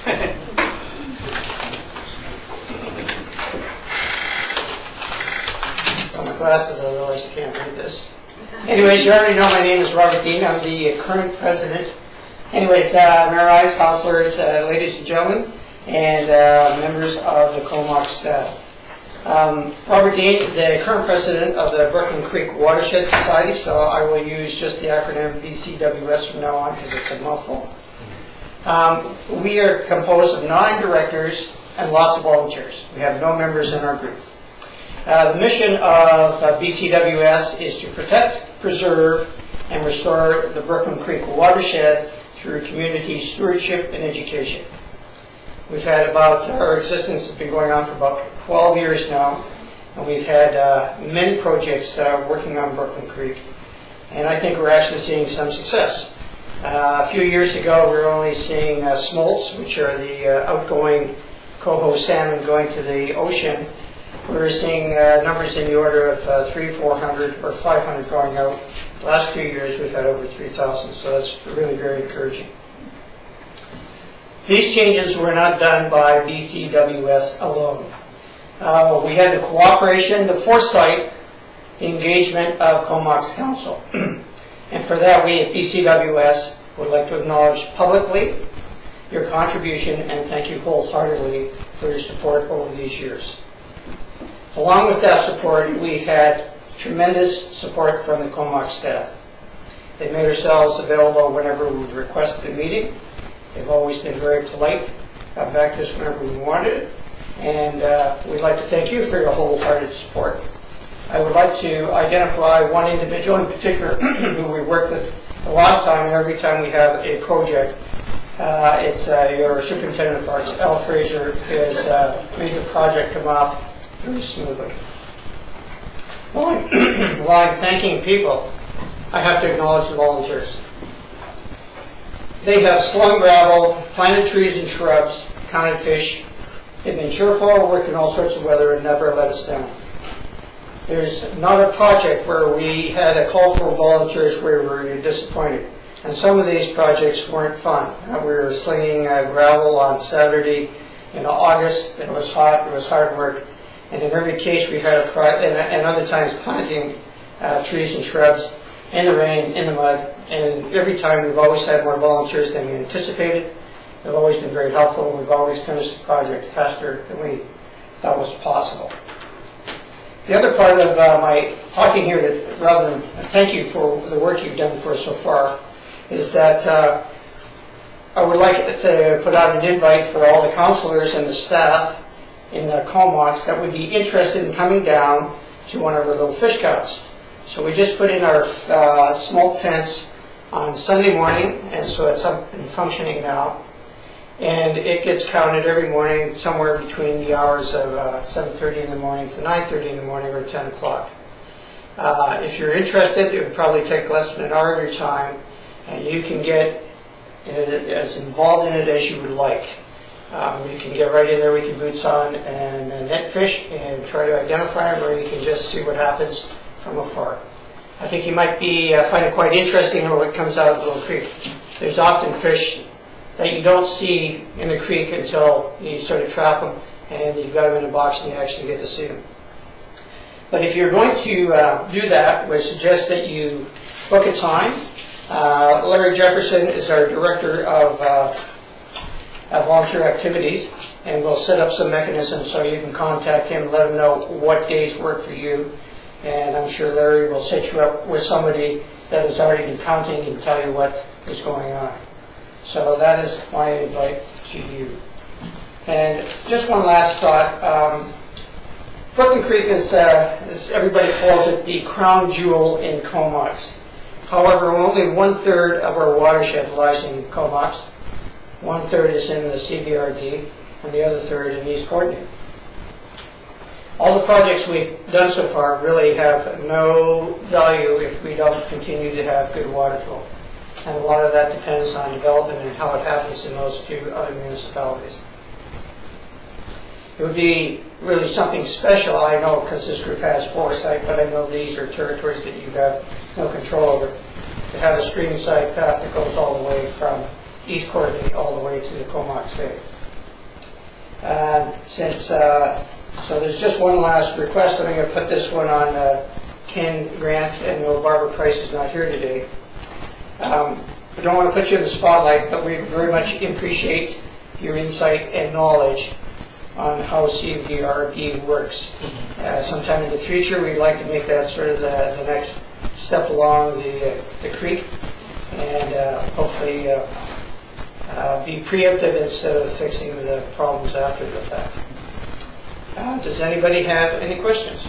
Got my glasses, otherwise you can't read this. Anyways, you already know my name is Robert Dean. I'm the current president. Anyways, Mayor Ives, councilors, ladies and gentlemen, and members of the Comox staff. Robert Dean, the current president of the Brooklyn Creek Watershed Society, so I will use just the acronym BCWS from now on because it's a mouthful. We are composed of 9 directors and lots of volunteers. We have no members in our group. The mission of BCWS is to protect, preserve, and restore the Brooklyn Creek watershed through community stewardship and education. We've had our existence has been going on for about 12 years now, and we've had many projects working on Brooklyn Creek, and I think we're actually seeing some success. A few years ago, we were only seeing smolts, which are the outgoing coho salmon going to the ocean. We were seeing numbers in the order of 300, 400, or 500 going out. The last 2 years, we've had over 3,000, so that's really very encouraging. These changes were not done by BCWS alone. We had the cooperation, the foresight, the engagement of Comox Council. And for that, we at BCWS would like to acknowledge publicly your contribution and thank you wholeheartedly for your support over these years. Along with that support, we've had tremendous support from the Comox staff. They made ourselves available whenever we requested a meeting. They've always been very polite, got back to us whenever we wanted it, and we'd like to thank you for your wholehearted support. I would like to identify one individual in particular who we work with a lot of time, every time we have a project. It's your superintendent of parks, Al Fraser, has made the project come off very smoothly. While I'm thanking people, I have to acknowledge the volunteers. They have slung gravel, planted trees and shrubs, counted fish. They've been cheerful, worked in all sorts of weather, and never let us down. There's not a project where we had a call for volunteers where we were disappointed. And some of these projects weren't fun. We were slinging gravel on Saturday in August. It was hot, it was hard work. And in every case we had and other times planting trees and shrubs in the rain, in the mud. And every time we've always had more volunteers than we anticipated. They've always been very helpful, and we've always finished the project faster than we thought was possible. The other part of my talking here, rather than thank you for the work you've done for us so far, is that I would like to put out an invite for all the counselors and the staff in the Comox that would be interested in coming down to one of our little fish counts. So we just put in our smolt fence on Sunday morning, and so it's up and functioning now. And it gets counted every morning somewhere between the hours of 7:30 in the morning to 9:30 in the morning or 10 o'clock. If you're interested, it would probably take less than an hour of your time, and you can get as involved in it as you would like. You can get right in there with your boots on and net fish and try to identify them, or you can just see what happens from afar. I think you might find it quite interesting what comes out of the little creek. There's often fish that you don't see in the creek until you sort of trap them and you've got them in a box and you actually get to see them. But if you're going to do that, we suggest that you book a time. Larry Jefferson is our director of volunteer activities, and we'll set up some mechanisms so you can contact him and let him know what days work for you. And I'm sure Larry will set you up with somebody that has already been counting and tell you what is going on. So that is my invite to you. And just one last thought. Brooklyn Creek is, as everybody calls it, the crown jewel in Comox. However, only 1/3 of our watershed lies in Comox. 1/3 is in the CBRD, and the other 1/3 in East Courtenay. All the projects we've done so far really have no value if we don't continue to have good water flow. And a lot of that depends on development and how it happens in those two other municipalities. It would be really something special, I know, because this group has foresight, but I know these are territories that you have no control over, to have a stream side path that goes all the way from East Coordinate all the way to the Comox Bay. So there's just one last request, and I'm going to put this one on Ken Grant, and no, Barbara Price is not here today. I don't want to put you in the spotlight, but we very much appreciate your insight and knowledge on how CDRB works. Sometime in the future, we'd like to make that sort of the next step along the creek, and hopefully be preemptive instead of fixing the problems after the fact. Does anybody have any questions?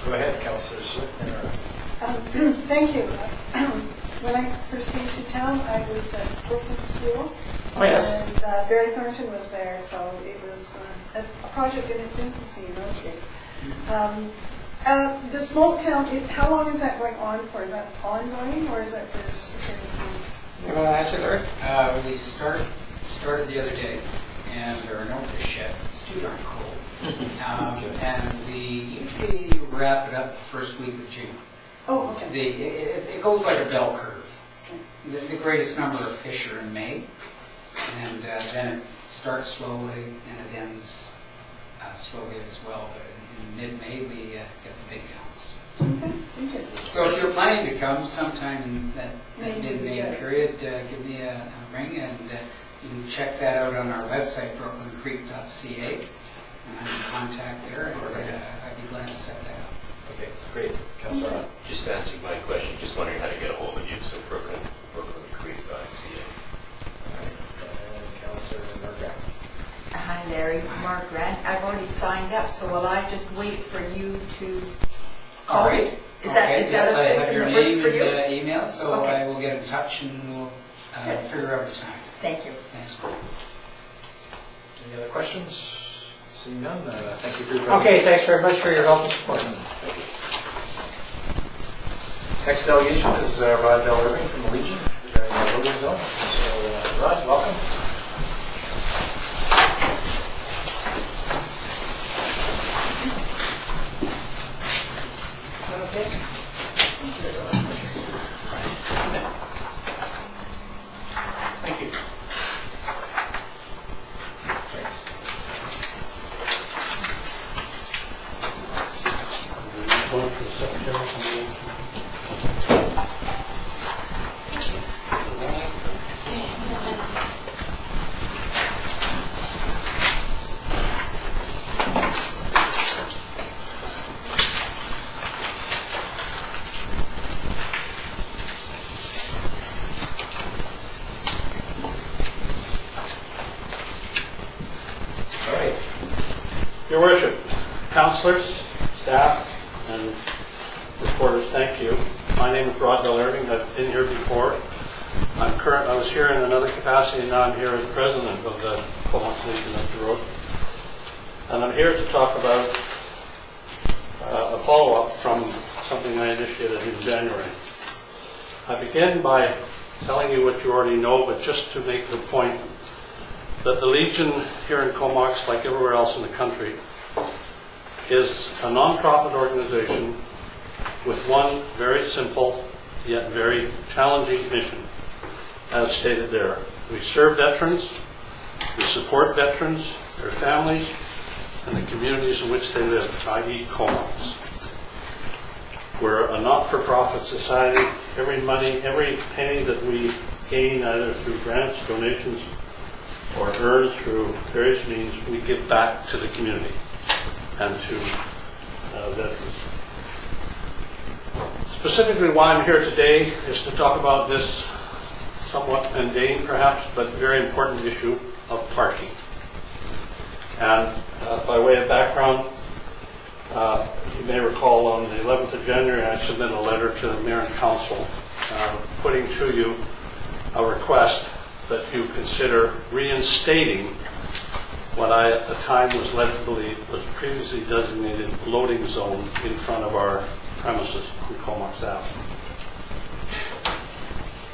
Go ahead, Councillor Swift. Thank you. When I first came to town, I was at Brooklyn School. Oh, yes. And Barry Thornton was there, so it was a project in its infancy in those days. The smoke count, how long is that going on for? Is that ongoing, or is that for just a period of time? You want to answer, Larry? We started the other day, and there are no fish yet. It's too darn cold. And we usually wrap it up the first week of June. Oh, okay. It goes like a bell curve. The greatest number of fish are in May, and then it starts slowly and it ends slowly as well. But in mid-May, we get the big counts. Okay, thank you. So if you're planning to come sometime in that mid-May Yeah. period, give me a ring, and you can check that out on our website, brooklyncreek.ca. And I'm in contact there, and I'd be glad to set that up. Okay, great. Councillor Hunt. Just to answer my question, just wondering how to get a hold of you, so BrooklynCreek.ca. All right. Councillor Margaret. Hi, Larry. Margaret. I've already signed up, so will I just wait for you to call? All right. Is that Okay, a yes, I have system your that works name for you? and email, so Okay. I will get in touch and we'll figure out a time. Thank you. Thanks. Any other questions? Seeing none, thank you for your presentation. Okay, thanks very much for your help and support. Next delegation is Rod Bell Irving from the Legion regarding the loading zone. So, Rod, welcome. Thank you. Thanks. All right. Your Worship, councillors, staff, and reporters, thank you. My name is Rod Bell Irving. I've been here before. I was here in another capacity, and now I'm here as president of the Comox Legion of the Road. And I'm here to talk about a follow-up from something I initiated in January. I begin by telling you what you already know, but just to make the point that the Legion here in Comox, like everywhere else in the country, is a non-profit organization with one very simple yet very challenging mission, as stated there. We serve veterans, we support veterans, their families, and the communities in which they live, i.e. Comox. We're a not-for-profit society. Every penny that we gain, either through grants, donations, or earn through various means, we give back to the community and to veterans. Specifically, why I'm here today is to talk about this somewhat mundane, perhaps, but very important issue of parking. And by way of background, you may recall on the 11th of January, I submitted a letter to the Mayor and Council putting to you a request that you consider reinstating what I at the time was led to believe was previously designated loading zone in front of our premises on Comox Ave.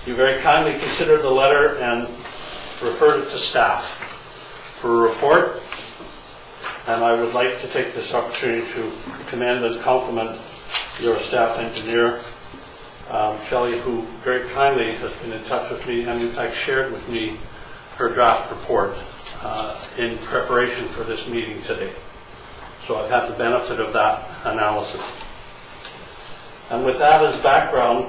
You very kindly considered the letter and referred it to staff for a report, and I would like to take this opportunity to commend and compliment your staff engineer Shelley, who very kindly has been in touch with me and in fact shared with me her draft report in preparation for this meeting today. So I've had the benefit of that analysis. And with that as background,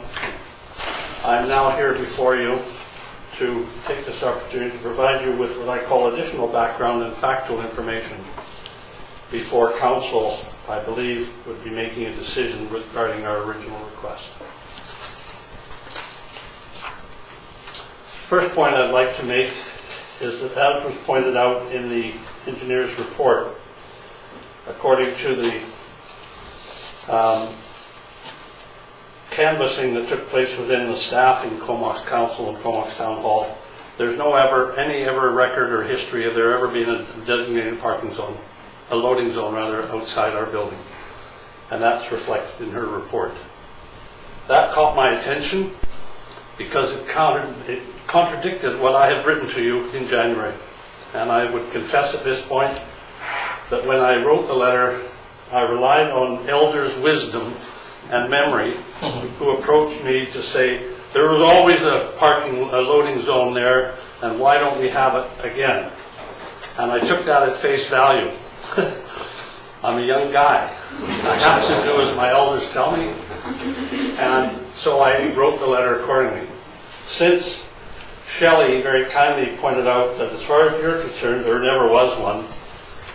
I'm now here before you to take this opportunity to provide you with what I call additional background and factual information before council, I believe, would be making a decision regarding our original request. First point I'd like to make is that, as was pointed out in the engineer's report, according to the canvassing that took place within the staff in Comox Council and Comox Town Hall, there's no any record or history of there ever being a designated parking zone, a loading zone rather, outside our building. And that's reflected in her report. That caught my attention because it contradicted what I had written to you in January. And I would confess at this point that when I wrote the letter, I relied on elders' wisdom and memory who approached me to say, there was always a loading zone there, and why don't we have it again? And I took that at face value. I'm a young guy. I have to do as my elders tell me. And so I wrote the letter accordingly. Since Shelley very kindly pointed out that as far as you're concerned, there never was one,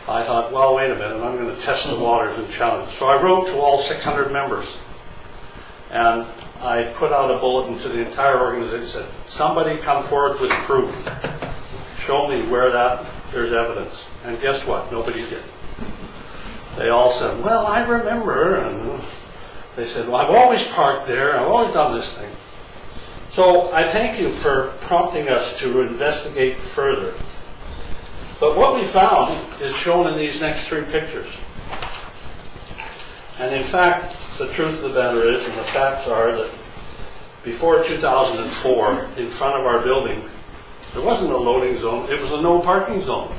I thought, well, wait a minute, I'm going to test the waters and challenge. So I wrote to all 600 members. And I put out a bulletin to the entire organization that said, somebody come forward with proof. Show me where there's evidence. And guess what? Nobody did. They all said, well, I remember. And they said, well, I've always parked there. I've always done this thing. So I thank you for prompting us to investigate further. But what we found is shown in these next three pictures. And in fact, the truth of the matter is, and the facts are, that before 2004, in front of our building, there wasn't a loading zone, it was a no parking zone,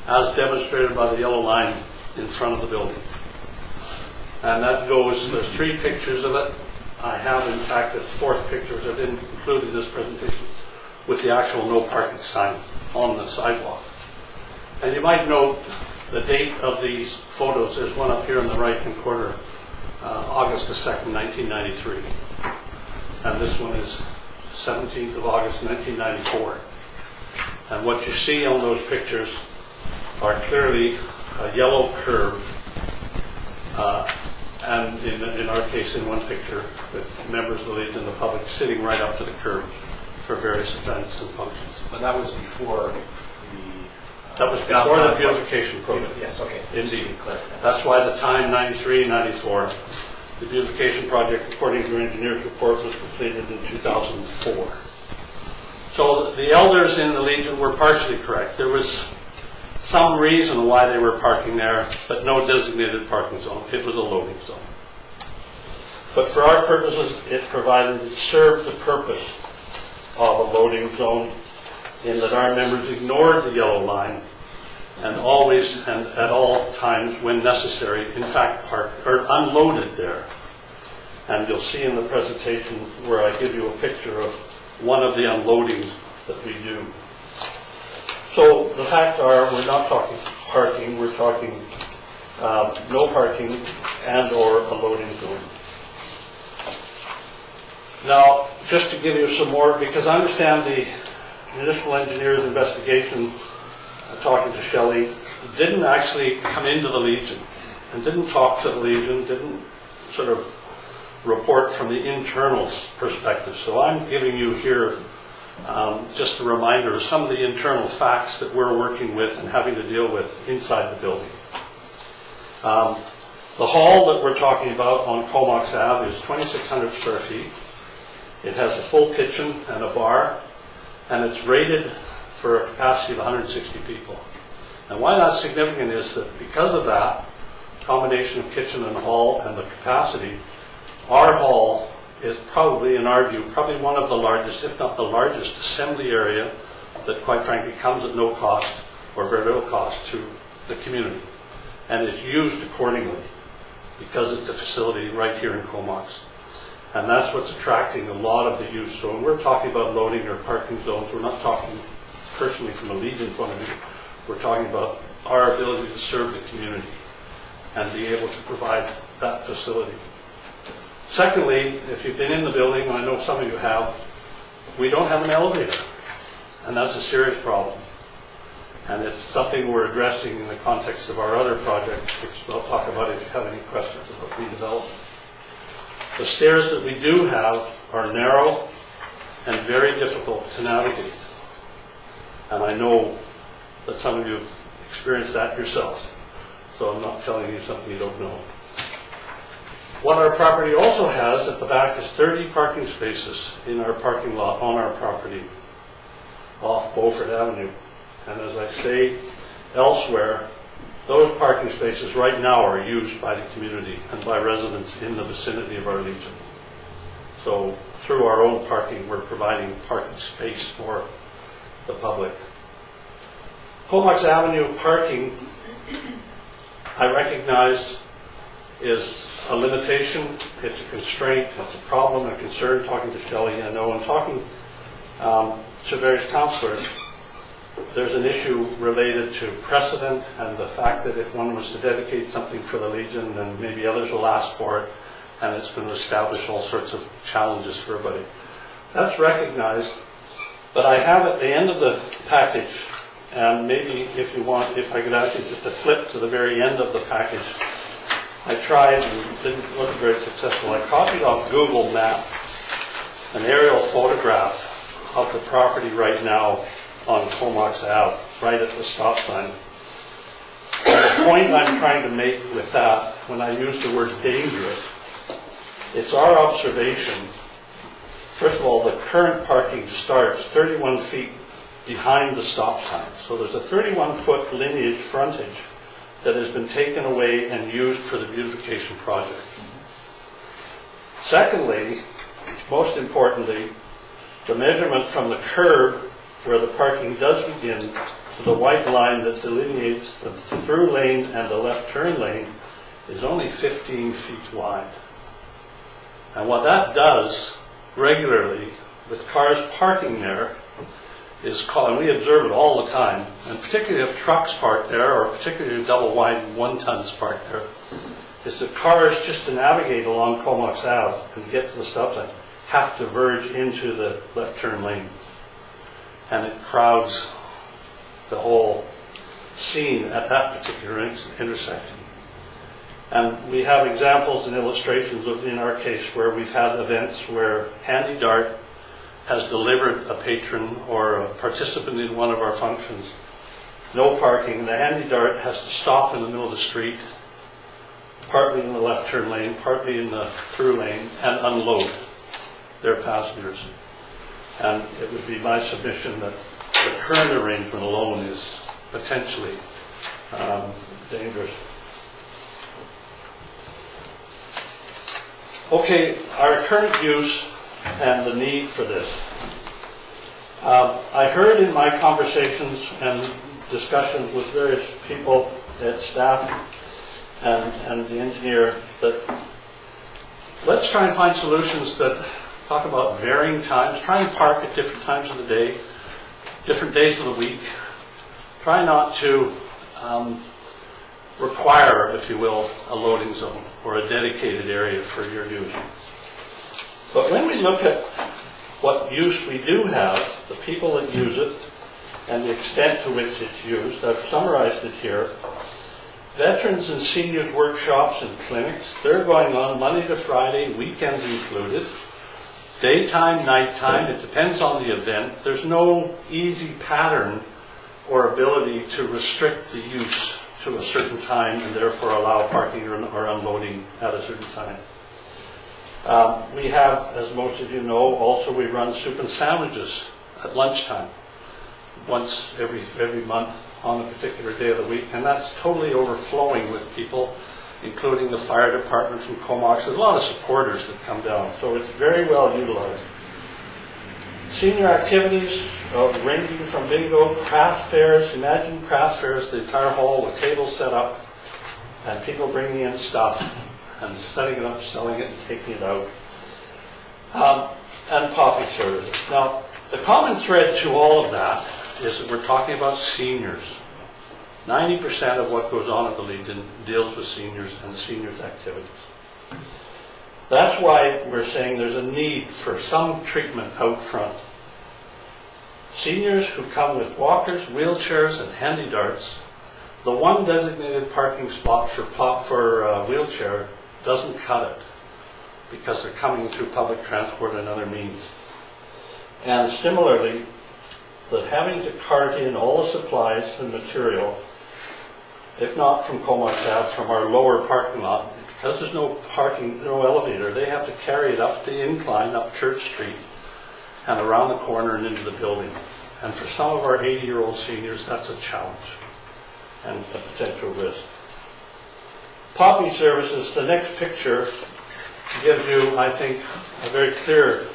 as demonstrated by the yellow line in front of the building. And that goes, there's three pictures of it. I have, in fact, a fourth picture, which I didn't include in this presentation, with the actual no parking sign on the sidewalk. And you might note the date of these photos. There's one up here in the right-hand corner, August the 2nd, 1993. And this one is 17th of August, 1994. And what you see on those pictures are clearly a yellow curve, and in our case, in one picture, with members of the Legion and the public sitting right up to the curb for various events and functions. But that was before That was before the beautification program. Yes, okay. Indeed. That's why the time, 93, 94. The beautification project, according to your engineer's report, was completed in 2004. So the elders in the Legion were partially correct. There was some reason why they were parking there, but no designated parking zone. It was a loading zone. But for our purposes, it served the purpose of a loading zone, in that our members ignored the yellow line and always and at all times when necessary, in fact, parked or unloaded there. And you'll see in the presentation where I give you a picture of one of the unloadings that we do. So the facts are, we're not talking parking, we're talking no parking and or a loading zone. Now, just to give you some more, because I understand the municipal engineer's investigation, talking to Shelley, didn't actually come into the Legion and didn't talk to the Legion, didn't sort of report from the internal perspective. So I'm giving you here just a reminder of some of the internal facts that we're working with and having to deal with inside the building. The hall that we're talking about on Comox Ave is 2,600 square feet. It has a full kitchen and a bar, and it's rated for a capacity of 160 people. And why that's significant is that because of that combination of kitchen and hall and the capacity, our hall is probably, in our view, probably one of the largest, if not the largest, assembly area that, quite frankly, comes at no cost or very little cost to the community. And it's used accordingly because it's a facility right here in Comox. And that's what's attracting a lot of the use. So when we're talking about loading or parking zones, we're not talking personally from a Legion point of view. We're talking about our ability to serve the community and be able to provide that facility. Secondly, if you've been in the building, and I know some of you have, we don't have an elevator. And that's a serious problem. And it's something we're addressing in the context of our other project, which I'll talk about if you have any questions about redevelopment. The stairs that we do have are narrow and very difficult to navigate. And I know that some of you have experienced that yourselves. So I'm not telling you something you don't know. What our property also has at the back is 30 parking spaces in our parking lot on our property off Beaufort Avenue. And as I say elsewhere, those parking spaces right now are used by the community and by residents in the vicinity of our Legion. So through our own parking, we're providing parking space for the public. Comox Avenue parking, I recognize, is a limitation, it's a constraint, it's a problem, a concern, talking to Shelley, I know, and talking to various councillors. There's an issue related to precedent and the fact that if one was to dedicate something for the Legion, then maybe others will ask for it, and it's going to establish all sorts of challenges for everybody. That's recognized, but I have at the end of the package, and maybe if you want, if I could ask you just to flip to the very end of the package. I tried and didn't look very successful. I copied off Google Maps an aerial photograph of the property right now on Comox Ave, right at the stop sign. And the point I'm trying to make with that, when I use the word dangerous, it's our observation. First of all, the current parking starts 31 feet behind the stop sign. So there's a 31-foot lineage frontage that has been taken away and used for the beautification project. Secondly, most importantly, the measurement from the curb where the parking does begin to the white line that delineates the through lane and the left turn lane is only 15 feet wide. And what that does regularly with cars parking there is called, and we observe it all the time, and particularly if trucks park there, or particularly double wide 1-tons parked there, is that cars, just to navigate along Comox Ave and get to the stop sign, have to verge into the left turn lane. And it crowds the whole scene at that particular intersection. And we have examples and illustrations of, in our case, where we've had events where Handy Dart has delivered a patron or a participant in one of our functions. No parking. The Handy Dart has to stop in the middle of the street, partly in the left turn lane, partly in the through lane, and unload their passengers. And it would be my submission that the current arrangement alone is potentially dangerous. Okay, our current use and the need for this. I heard in my conversations and discussions with various people at staff and the engineer that let's try and find solutions that talk about varying times, try and park at different times of the day, different days of the week. Try not to require, if you will, a loading zone or a dedicated area for your use. But when we look at what use we do have, the people that use it, and the extent to which it's used, I've summarized it here. Veterans and seniors workshops and clinics, they're going on Monday to Friday, weekends included. Daytime, nighttime, it depends on the event. There's no easy pattern or ability to restrict the use to a certain time and therefore allow parking or unloading at a certain time. We have, as most of you know, also we run soup and sandwiches at lunchtime once every month on a particular day of the week, and that's totally overflowing with people, including the fire department from Comox. There's a lot of supporters that come down, so it's very well utilized. Senior activities ranging from bingo, craft fairs. Imagine craft fairs, the entire hall with tables set up and people bringing in stuff and setting it up, selling it, and taking it out. And poppy services. Now, the common thread to all of that is that we're talking about seniors. 90% of what goes on at the Legion deals with seniors and seniors' activities. That's why we're saying there's a need for some treatment out front. Seniors who come with walkers, wheelchairs, and handy darts, the one designated parking spot for wheelchair doesn't cut it because they're coming through public transport and other means. And similarly, that having to cart in all the supplies and material, if not from Comox Ave, from our lower parking lot, because there's no parking, no elevator, they have to carry it up the incline, up Church Street, and around the corner and into the building. And for some of our 80-year-old seniors, that's a challenge and a potential risk. Poppy services, the next picture gives you, I think, a very clear,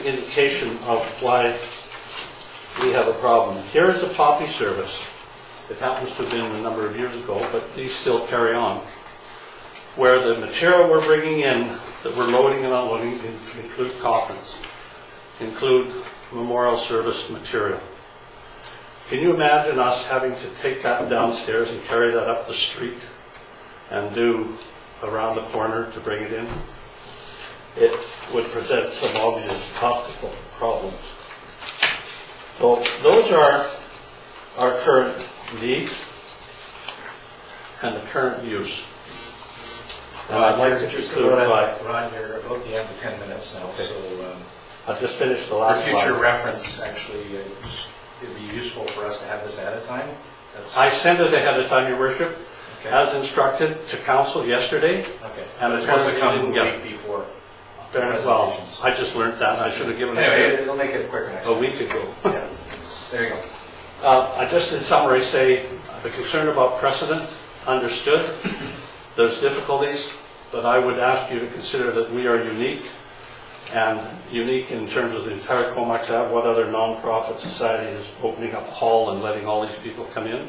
indication of why we have a problem. Here is a poppy service. It happens to have been a number of years ago, but these still carry on, where the material we're bringing in, that we're loading and unloading, include coffins, include memorial service material. Can you imagine us having to take that downstairs and carry that up the street and do around the corner to bring it in? It would present some obvious optical problems. So those are our current needs and the current use. And I'd like to just conclude by, Ron, you're about the end of 10 minutes now, Okay. so I'll just finish the for last future slide. reference, actually, it'd be useful for us to have this ahead of time. That's I sent it ahead of time, Your Worship, okay. as instructed to council yesterday. Okay. And It's supposed to apparently come didn't a get week before. Well, presentations. I just learned that. I should have given Anyway, it it'll make it quicker next a time. week ago. Yeah. There you go. I just in summary say the concern about precedent, understood. There's difficulties, but I would ask you to consider that we are unique, and unique in terms of the entire Comox Ave. What other non-profit society is opening up a hall and letting all these people come in?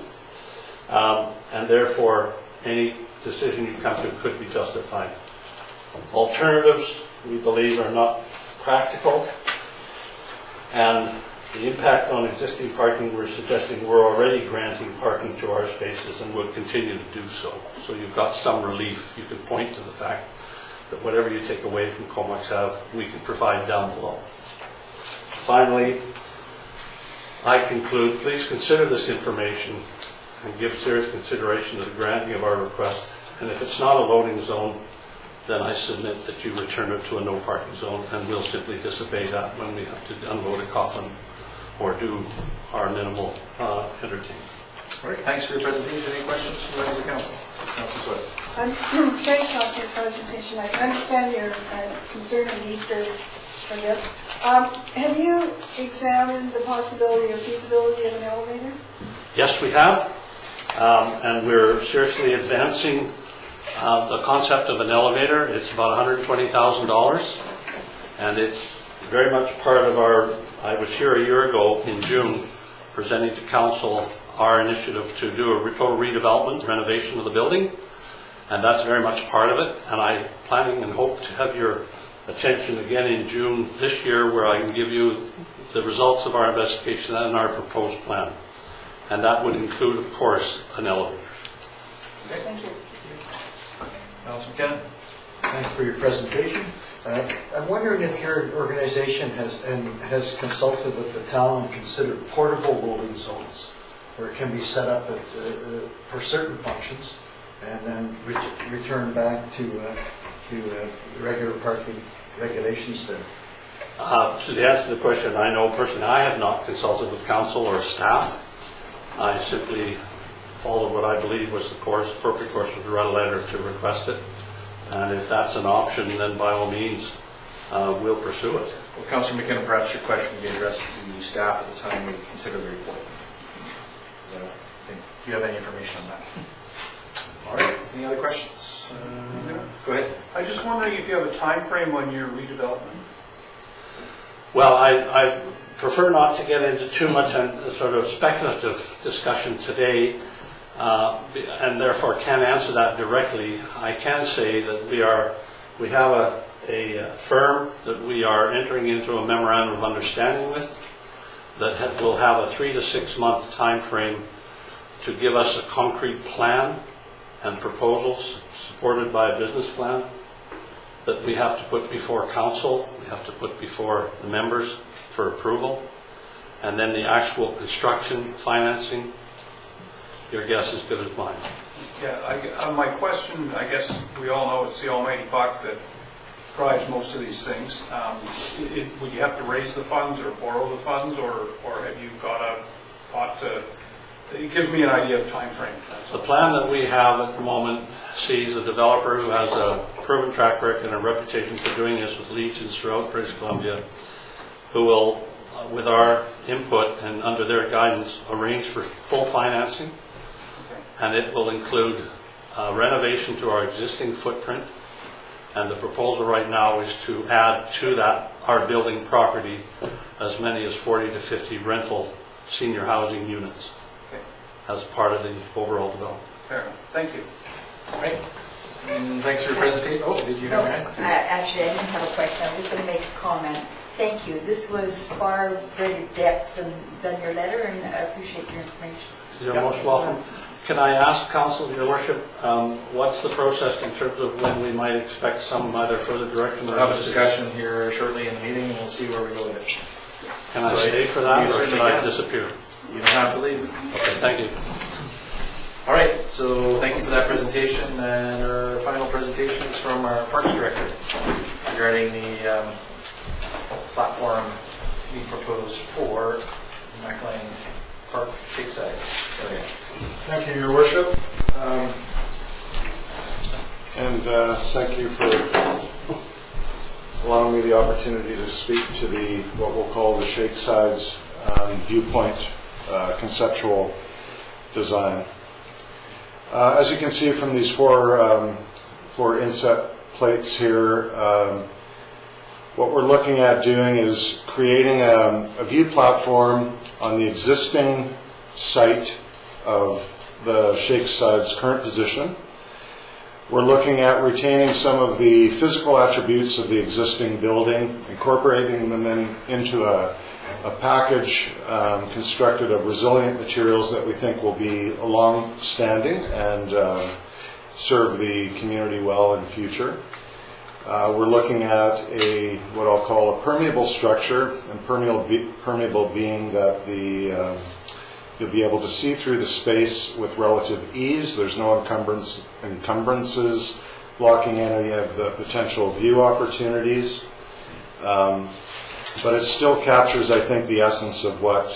And therefore, any decision you come to could be justified. Alternatives, we believe, are not practical, and the impact on existing parking, we're suggesting we're already granting parking to our spaces and will continue to do so. So you've got some relief. You can point to the fact that whatever you take away from Comox Ave, we can provide down below. Finally, I conclude, please consider this information and give serious consideration to the granting of our request. And if it's not a loading zone, then I submit that you return it to a no parking zone, and we'll simply disobey that when we have to unload a coffin or do our minimal entertainment. All right, thanks for your presentation. Any questions from members of council? Councilor Swift. Thanks, Sean, for your presentation. I understand your concern and need for this. Have you examined the possibility or feasibility of an elevator? Yes, we have, and we're seriously advancing the concept of an elevator. It's about $120,000, and it's very much part of our, I was here a year ago in June presenting to council our initiative to do a total redevelopment, renovation of the building, and that's very much part of it. And I'm planning and hope to have your attention again in June this year, where I can give you the results of our investigation and our proposed plan. And that would include, of course, an elevator. Thank you. Councilor McKinnon. Thank you for your presentation. I'm wondering if your organization has consulted with the town and considered portable loading zones where it can be set up for certain functions and then return back to regular parking regulations there. So the answer to the question, I know personally, I have not consulted with council or staff. I simply followed what I believe was the appropriate course, was to write a letter to request it. And if that's an option, then by all means, we'll pursue it. Well, Councilor McKinnon, perhaps your question can be addressed to staff at the time we consider the report. Do you have any information on that? All right, any other questions? Go ahead. I'm just wondering if you have a time frame on your redevelopment. Well, I prefer not to get into too much sort of speculative discussion today, and therefore can't answer that directly. I can say that we have a firm that we are entering into a memorandum of understanding with that will have a 3 to 6 month time frame to give us a concrete plan and proposals supported by a business plan that we have to put before council, we have to put before the members for approval, and then the actual construction financing. Your guess is good as mine. Yeah, my question, I guess we all know it's the almighty buck that drives most of these things. Would you have to raise the funds or borrow the funds, or have you got a thought to? It gives me an idea of time frame. The plan that we have at the moment sees a developer who has a proven track record and a reputation for doing this with legions throughout British Columbia, who will, with our input and under their guidance, arrange for full financing, and it will include renovation to our existing footprint, and the proposal right now is to add to that, our building property, as many as 40 to 50 rental senior housing units as part of the overall development. Fair enough. Thank you. All right. And thanks for your presentation. Oh, did you have your hand? Actually, I didn't have a question. I'm just going to make a comment. Thank you. This was far greater depth than your letter, and I appreciate your information. You're most welcome. Can I ask Council, Your Worship, what's the process in terms of when we might expect some either further direction? We'll have a discussion here shortly in the meeting, and we'll see where we go with it. Can I stay for that, You or should certainly I can. disappear? You don't have to leave. Okay, thank you. All right, so thank you for that presentation, and our final presentation is from our Parks Director regarding the platform we propose for McLean Park Shakeside area. Thank you, Your Worship. And thank you for allowing me the opportunity to speak to what we'll call the Shakeside's viewpoint conceptual design. As you can see from these four inset plates here, what we're looking at doing is creating a view platform on the existing site of the Shakeside's current position. We're looking at retaining some of the physical attributes of the existing building, incorporating them into a package constructed of resilient materials that we think will be long-standing and serve the community well in the future. We're looking at what I'll call a permeable structure, and permeable being that you'll be able to see through the space with relative ease. There's no encumbrances blocking any of the potential view opportunities. But it still captures, I think, the essence of what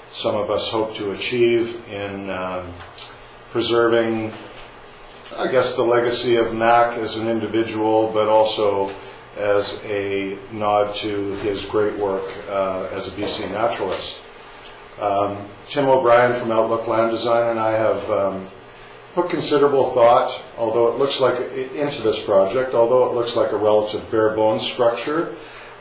some of us hope to achieve in preserving, I guess, the legacy of Mac as an individual, but also as a nod to his great work as a BC naturalist. Tim O'Brien from Outlook Land Design and I have put considerable thought, although it looks like into this project, although it looks like a relative bare bones structure.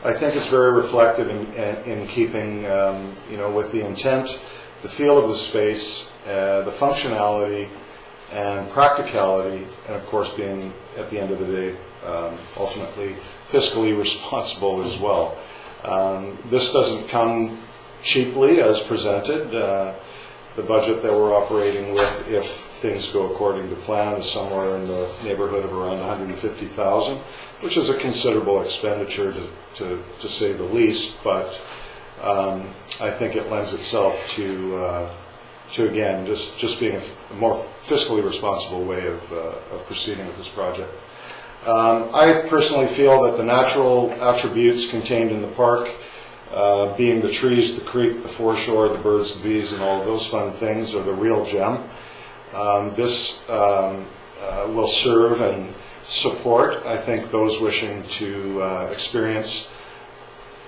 I think it's very reflective in keeping, with the intent, the feel of the space, the functionality, and practicality, and of course being, at the end of the day, ultimately fiscally responsible as well. This doesn't come cheaply as presented. The budget that we're operating with, if things go according to plan, is somewhere in the neighborhood of around $150,000, which is a considerable expenditure to say the least, but I think it lends itself to again, just being a more fiscally responsible way of proceeding with this project. I personally feel that the natural attributes contained in the park, being the trees, the creek, the foreshore, the birds, the bees, and all of those fun things, are the real gem. This will serve and support, I think, those wishing to experience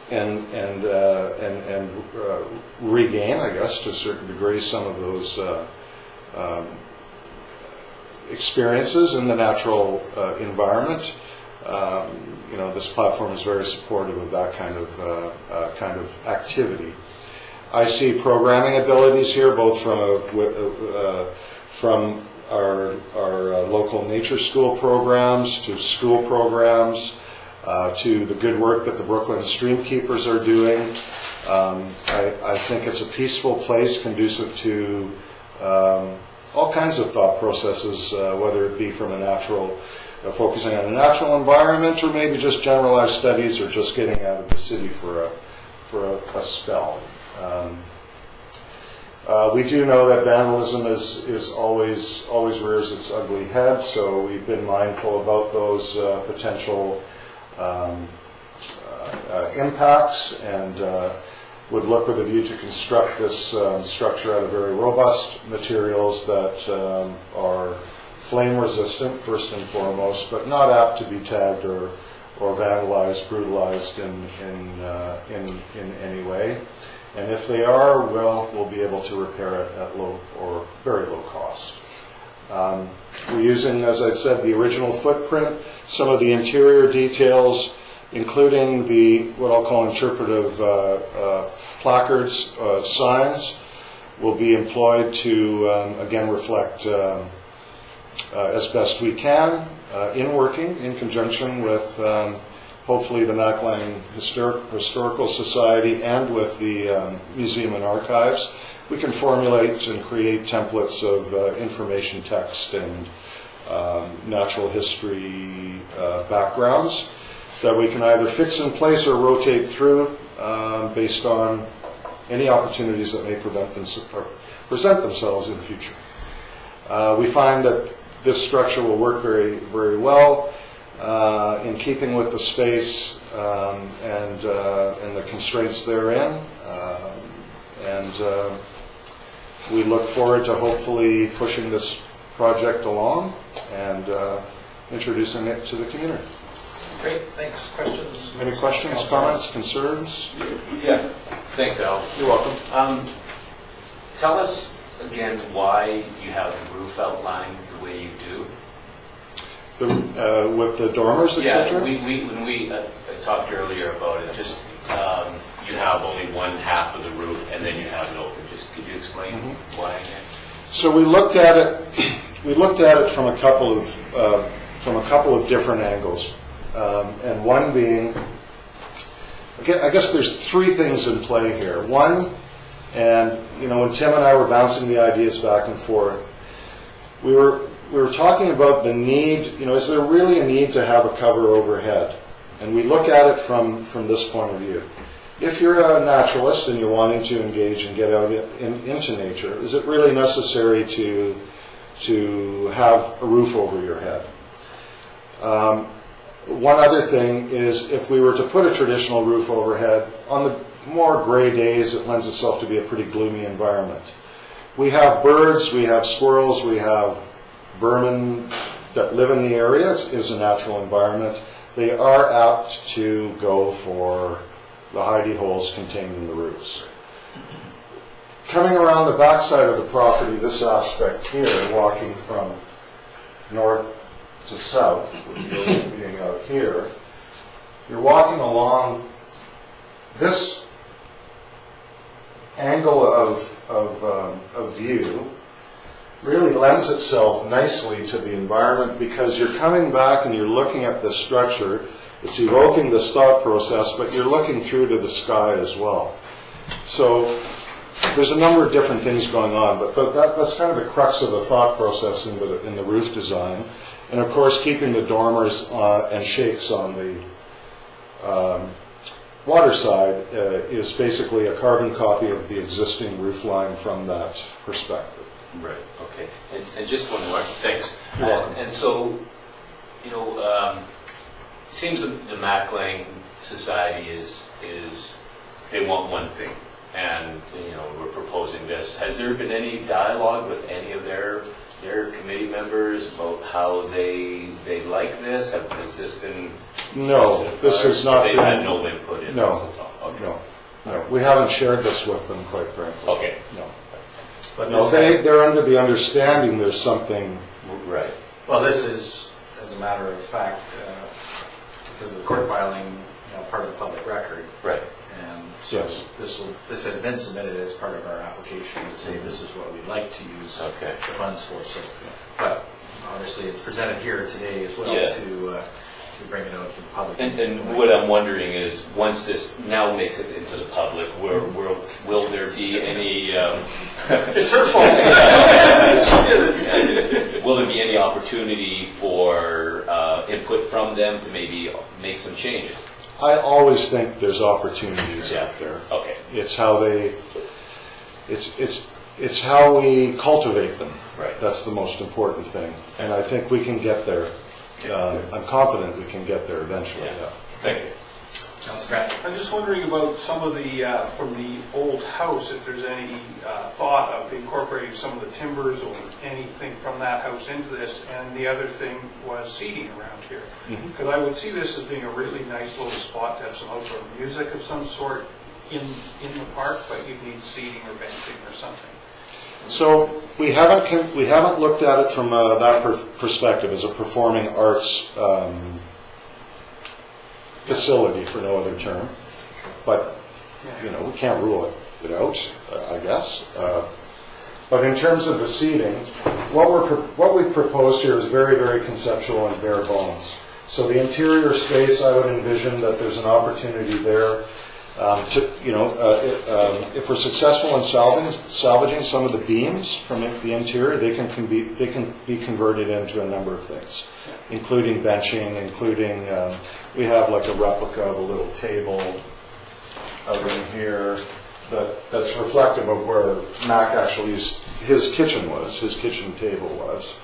and regain, I guess, to a certain degree, some of those experiences in the natural environment. This platform is very supportive of that kind of activity. I see programming abilities here, both from our local nature school programs to school programs, to the good work that the Brooklyn Streamkeepers are doing. I think it's a peaceful place, conducive to all kinds of thought processes, whether it be from a natural, focusing on a natural environment, or maybe just generalized studies, or just getting out of the city for a spell. We do know that vandalism is always rears its ugly head, so we've been mindful about those potential impacts, and would look with a view to construct this structure out of very robust materials that are flame resistant, first and foremost, but not apt to be tagged or vandalized, brutalized in any way. And if they are, we'll be able to repair it at low or very low cost. We're using, as I said, the original footprint, some of the interior details, including the what I'll call interpretive placards, signs, will be employed to again reflect as best we can in working in conjunction with hopefully the Macklang Historical Society and with the Museum and Archives. We can formulate and create templates of information text and natural history backgrounds that we can either fix in place or rotate through based on any opportunities that may present themselves in the future. We find that this structure will work very, very well in keeping with the space and the constraints therein. And we look forward to hopefully pushing this project along and introducing it to the community. Great, thanks. Questions? Any questions, comments, concerns? Yeah. Thanks, Al. You're welcome. Tell us again why you have the roof outlined the way you do. With the dormers, etc.? Yeah, when we talked earlier about it, just you have only one half of the roof and then you have it open. Just could you explain why again? So we looked at it. We looked at it from a couple of different angles, and one being, again, I guess there's three things in play here. One, and when Tim and I were bouncing the ideas back and forth, we were talking about the need. Is there really a need to have a cover overhead? And we look at it from this point of view. If you're a naturalist and you're wanting to engage and get out into nature, is it really necessary to have a roof over your head? One other thing is, if we were to put a traditional roof overhead, on the more gray days, it lends itself to be a pretty gloomy environment. We have birds, we have squirrels, we have vermin that live in the area. It's a natural environment. They are apt to go for the hidey holes contained in the roofs. Coming around the backside of the property, this aspect here, walking from north to south, with the ocean being out here, you're walking along this angle of view really lends itself nicely to the environment, because you're coming back and you're looking at this structure. It's evoking this thought process, but you're looking through to the sky as well. So there's a number of different things going on, but that's kind of the crux of the thought process in the roof design. And of course, keeping the dormers and shakes on the water side is basically a carbon copy of the existing roof line from that perspective. Right. Okay. And just one more. Thanks. You're welcome. And so, it seems the Macklang Society is they want one thing, and we're proposing this. Has there been any dialogue with any of their committee members about how they like this? Has this been? No, this has not They've been. had no input in No. this at all. Okay. No, we haven't shared this with them, quite frankly. Okay. No. But No, they're under the understanding there's something. Right. Well, this is, as a matter of fact, because of the court filing, part of the public record. Right. And so Yes. this has been submitted as part of our application to say this is what we'd like to use Okay. the funds for. So, but obviously it's presented here today as well Yeah. to bring it out to the public. And what I'm wondering is, once this now makes it into the public, will there be any... It's her fault. Will there be any opportunity for input from them to maybe make some changes? I always think there's opportunities out there. Okay. It's how they, it's how we cultivate them. Right. That's the most important thing. And I think we can get there. I'm confident we can get there eventually. Yeah. Thank you. Councilor Grant. I'm just wondering about some of the, from the old house, if there's any thought of incorporating some of the timbers or anything from that house into this. And the other thing was seating around here. Because I would see this as being a really nice little spot to have some outdoor music of some sort in the park, but you'd need seating or benching or something. So we haven't looked at it from that perspective as a performing arts facility, for no other term. But we can't rule it out, I guess. But in terms of the seating, what we've proposed here is very, very conceptual and bare bones. So the interior space, I would envision that there's an opportunity there if we're successful in salvaging some of the beams from the interior, they can be converted into a number of things, including benching, including we have like a replica of a little table over in here that's reflective of where Mac actually used his kitchen table was.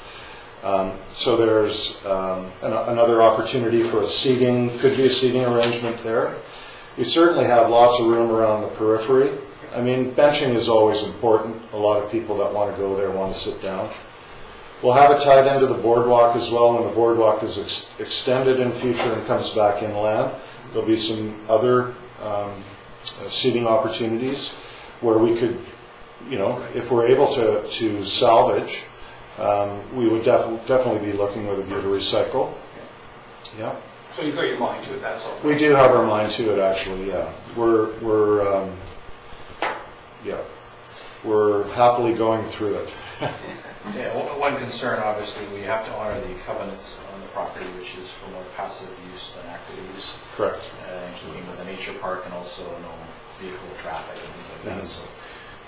So there's another opportunity for could be a seating arrangement there. We certainly have lots of room around the periphery. I mean, benching is always important. A lot of people that want to go there want to sit down. We'll have it tied into the boardwalk as well, and the boardwalk is extended in future and comes back inland. There'll be some other seating opportunities where we could, if we're able to salvage, we would definitely be looking with a view to recycle. Yeah. So you've got your mind to it, that's all. We do have our mind to it, actually. Yeah, we're happily going through it. Yeah, one concern, obviously, we have to honor the covenants on the property, which is for more passive use than active use. Correct. Including with a nature park and also no vehicle traffic and things like that. So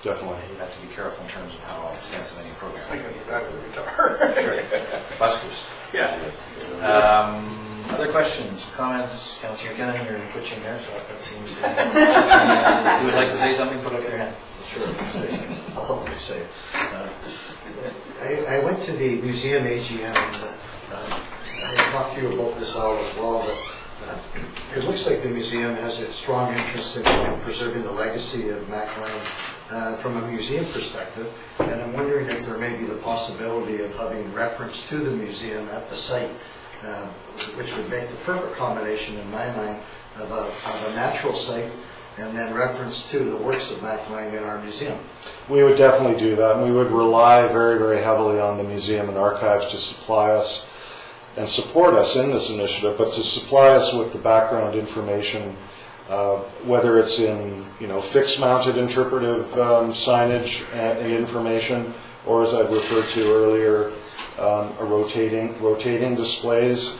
definitely. you have to be careful in terms of how extensive any program. I can get back with the guitar. Sure. Buskers. Yeah. Other questions, comments? Councillor Kennan, you're twitching there, so that seems to be... You would like to say something? Put up your hand. Sure. I'll always say. I went to the museum AGM, and I talked to you about this all as well, but it looks like the museum has a strong interest in preserving the legacy of Mac Lang from a museum perspective, and I'm wondering if there may be the possibility of having reference to the museum at the site, which would make the perfect combination in my mind of a natural site and then reference to the works of Mac Lang in our museum. We would definitely do that, and we would rely very, very heavily on the museum and archives to supply us and support us in this initiative, but to supply us with the background information, whether it's in fixed-mounted interpretive signage and information, or as I referred to earlier, rotating displays.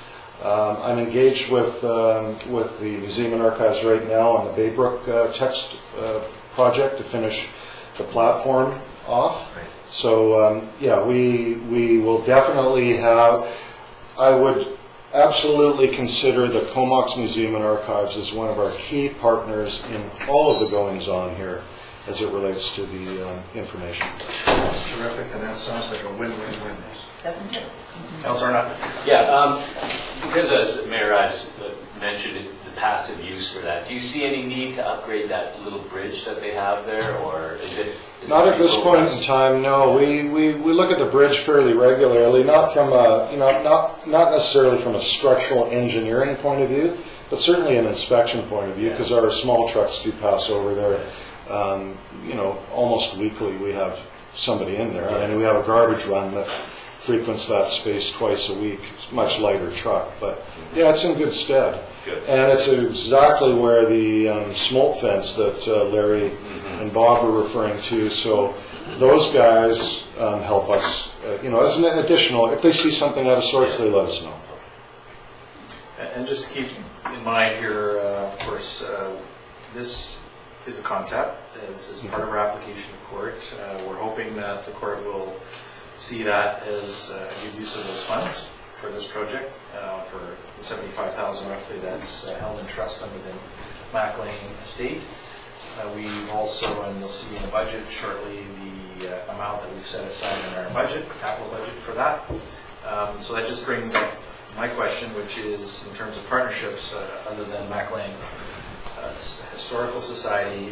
I'm engaged with the Museum and Archives right now on the Baybrook text project to finish the platform off. So we will definitely have. I would absolutely consider the Comox Museum and Archives as one of our key partners in all of the goings-on here as it relates to the information. That's terrific, and that sounds like a win-win-win. Doesn't it? Councillor Arnott? Yeah, because as Mayor has mentioned, the passive use for that, do you see any need to upgrade that little bridge that they have there, or is it? Not at this point in time, no. We look at the bridge fairly regularly, not from a, not necessarily from a structural engineering point of view, but certainly an inspection point of view, because our small trucks do pass over there. Almost weekly we have somebody in there. I mean, we have a garbage run that frequents that space twice a week, much lighter truck, but yeah, it's in good stead. Good. And it's exactly where the smoke fence that Larry and Bob were referring to, so those guys help us, as an additional, if they see something out of sorts, they let us know. And And just to keep in mind here, of course, this is a concept. This is part of our application to court. We're hoping that the court will see that as a good use of those funds for this project, for the $75,000 roughly that's held in trust under the Mac Lane estate. We've also, and you'll see in the budget shortly, the amount that we've set aside in our budget, capital budget for that. So that just brings up my question, which is in terms of partnerships, other than Mac Lane Historical Society,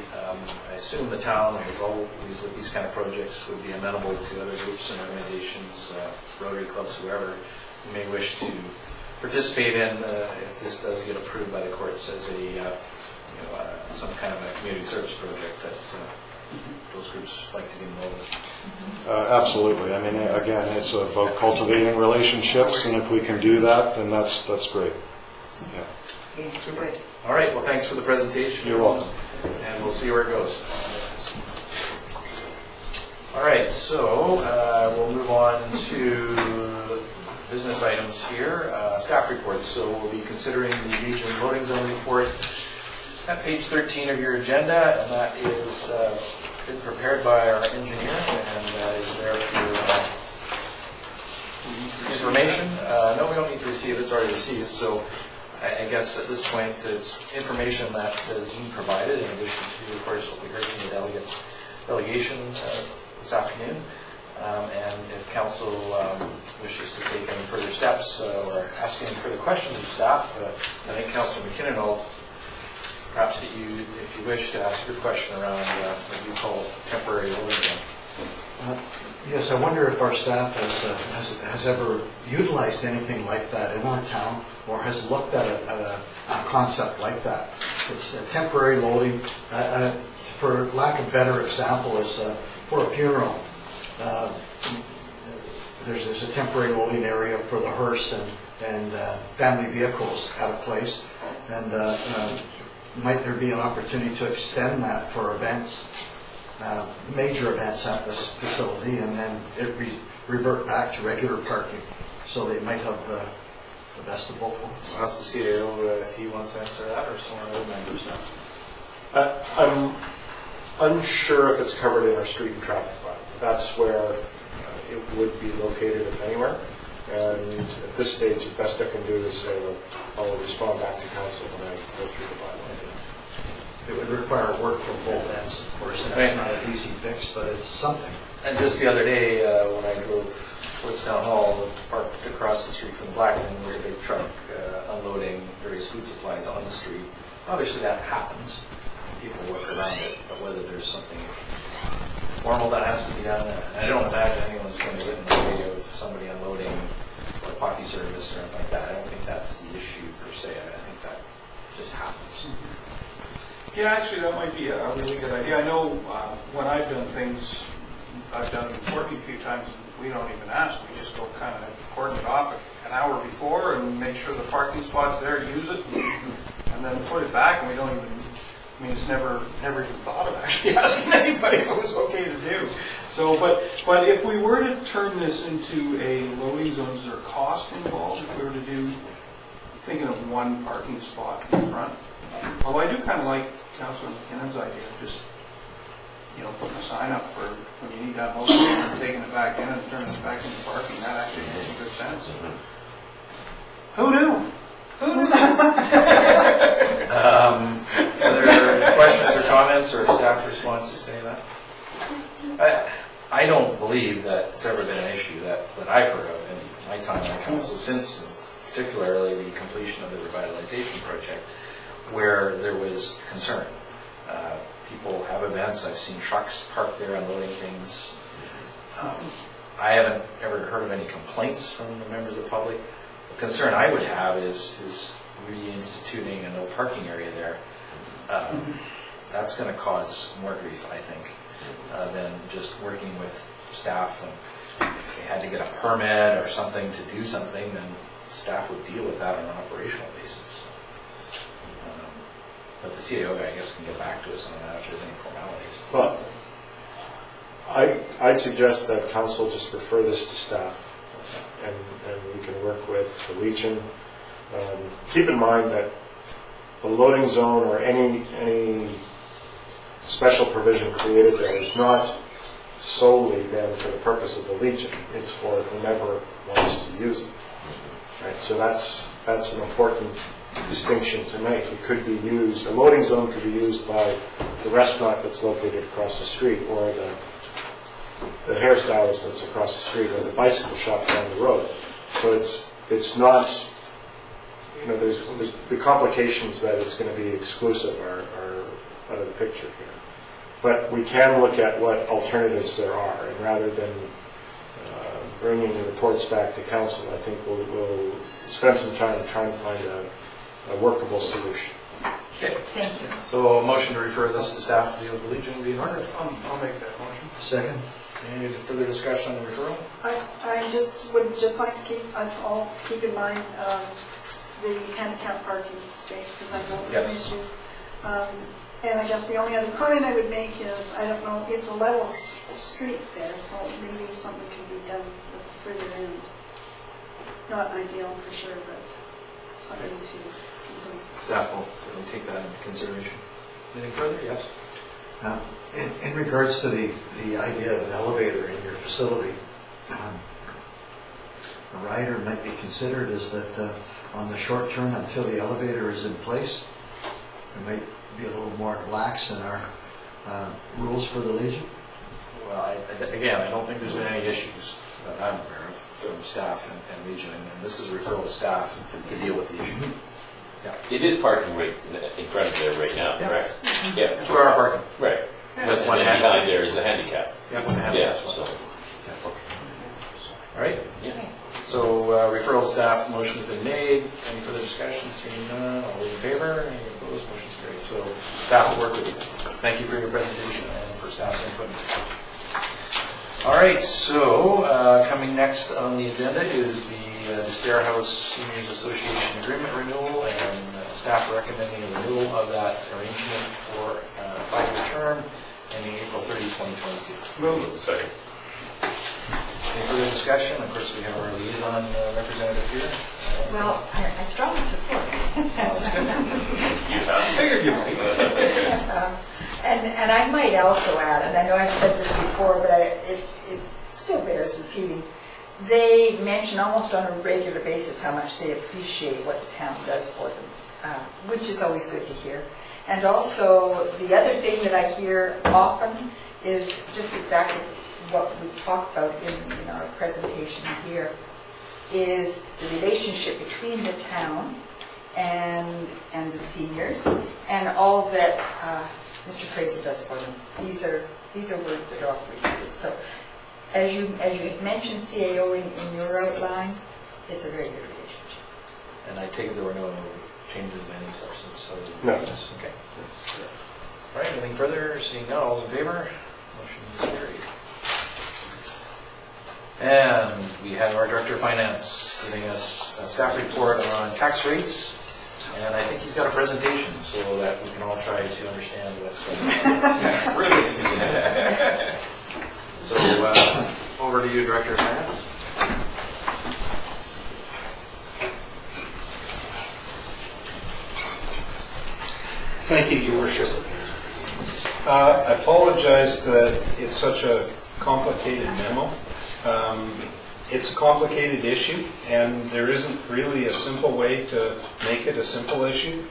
I assume the town, as always with these kind of projects, would be amenable to other groups and organizations, Rotary clubs, whoever, who may wish to participate in, if this does get approved by the courts as a some kind of a community service project that those groups like to get involved with. Absolutely. I mean, again, it's about cultivating relationships, and if we can do that, then that's great. Yeah. Okay, good. All right, well, thanks for the presentation. You're welcome. And we'll see where it goes. All right, so we'll move on to business items here. Staff reports. So we'll be considering the region loading zone report at page 13 of your agenda, and that is been prepared by our engineer, and that is there for your information. No, we don't need to receive it. It's already received. So I guess at this point, it's information that has been provided in addition to, of course, what we heard from the delegation this afternoon. And if council wishes to take any further steps or ask any further questions of staff, I think Councillor McKinnon will perhaps get you, if you wish, to ask your question around what you call temporary loading zone. Yes, I wonder if our staff has ever utilized anything like that in our town, or has looked at a concept like that. It's a temporary loading. For lack of a better example, is for a funeral. There's a temporary loading area for the hearse and family vehicles at a place, and might there be an opportunity to extend that for events, major events at this facility, and then it revert back to regular parking, so they might have the best of both worlds. I'll ask the CAO if he wants to answer that, or some of the other members now. I'm unsure if it's covered in our street and traffic plan. That's where it would be located, if anywhere. And at this stage, the best I can do is say, well, I'll respond back to council when I go through the bylaw. It would require work from both ends, of course, and it's not an easy fix, but it's something. And just the other day, when I drove towards Town Hall, parked across the street from the Blackman, we had a big truck unloading various food supplies on the street. Obviously that happens. People work around it, but whether there's something formal that has to be done, and I don't imagine anyone's going to get in the way of somebody unloading or potty service or anything like that. I don't think that's the issue per se. I think that just happens. Yeah, actually, that might be a really good idea. I know when I've done things, I've done it in Courtney a few times, we don't even ask. We just go kind of cordon it off an hour before and make sure the parking spot's there, use it, and then put it back, and we don't even, I mean, it's never even thought of actually asking anybody if it was okay to do. So, but if we were to turn this into a loading zone, is there cost involved if we were to do, thinking of one parking spot in front? Although I do kind of like Councillor McKinnon's idea of just, putting a sign up for when you need that motor and taking it back in and turning it back into parking. That actually makes some good sense. Who knew? Other questions or comments or staff responses to any of that? I don't believe that it's ever been an issue that I've heard of in my time on council, since particularly the completion of the revitalization project, where there was concern. People have events. I've seen trucks parked there unloading things. I haven't ever heard of any complaints from the members of the public. The concern I would have is reinstituting a no parking area there. That's going to cause more grief, I think, than just working with staff. And if they had to get a permit or something to do something, then staff would deal with that on an operational basis. But the CAO guy, I guess, can get back to us on that if there's any formalities. But I'd suggest that council just refer this to staff, and we can work with the Legion Keep in mind that a loading zone or any special provision created there is not solely then for the purpose of the Legion. It's for whomever wants to use it. Right? So that's an important distinction to make. It could be used, a loading zone could be used by the restaurant that's located across the street, or the hairstylist that's across the street, or the bicycle shop down the road. So it's not, there's the complications that it's going to be exclusive are out of the picture here. But we can look at what alternatives there are, and rather than bringing the reports back to council, I think we'll spend some time trying to find a workable solution. Okay. Thank you. So a motion to refer this to staff to deal with the Legion would be in order. I'll make that motion. Second? Any further discussion on the referral? I would just like to keep us all keep in mind the handicap parking space, because I know it's an issue. And I guess the only other comment I would make is, I don't know, it's a level street there, so maybe something can be done with the further end. Not ideal for sure, but something to consider. Staff will certainly take that into consideration. Anything further? Yes. In regards to the idea of an elevator in your facility, a rider might be considered is that on the short term, until the elevator is in place, it might be a little more lax in our rules for the Legion. Well, again, I don't think there's been any issues that I'm aware of from staff and Legion, and this is a referral to staff to deal with the issue. Yeah. It is parking right in front of there right now, correct? Yeah. That's where our parking. Right. With And one then handicap. behind there is the handicap. Yeah, with the Yeah, handicap. so, All right. yeah. So referral to staff, motion has been made. Any further discussion? Seeing none, all those in favor? Any opposed? Motion's carried. So staff will work with you. Thank you for your presentation and for staff's input. All right, so coming next on the agenda is the Destair House Seniors Association Agreement renewal, and staff recommending a renewal of that arrangement for a 5-year term ending April 30, 2022. Move. Second. Any further discussion? Of course, we have our liaison representative here. Well, I strongly support it. Figured you might. And I might also add, and I know I've said this before, but it still bears repeating, they mention almost on a regular basis how much they appreciate what the town does for them, which is always good to hear. And also, the other thing that I hear often is just exactly what we talked about in our presentation here, is the relationship between the town and the seniors, and all that Mr. Fraser does for them. These are words that are often repeated. So, as you mentioned CAO in your outline, it's a very good relationship. And I take it there were no changes of any substance? No. Okay. All right, anything further? Seeing none, all's in favor? Motion is carried. And we have our Director of Finance giving us a staff report on tax rates. And I think he's got a presentation so that we can all try to understand what's going on. Really? So over to you, Director of Finance. Thank you, Your Worship. I apologize that it's such a complicated memo. It's a complicated issue, and there isn't really a simple way to make it a simple issue.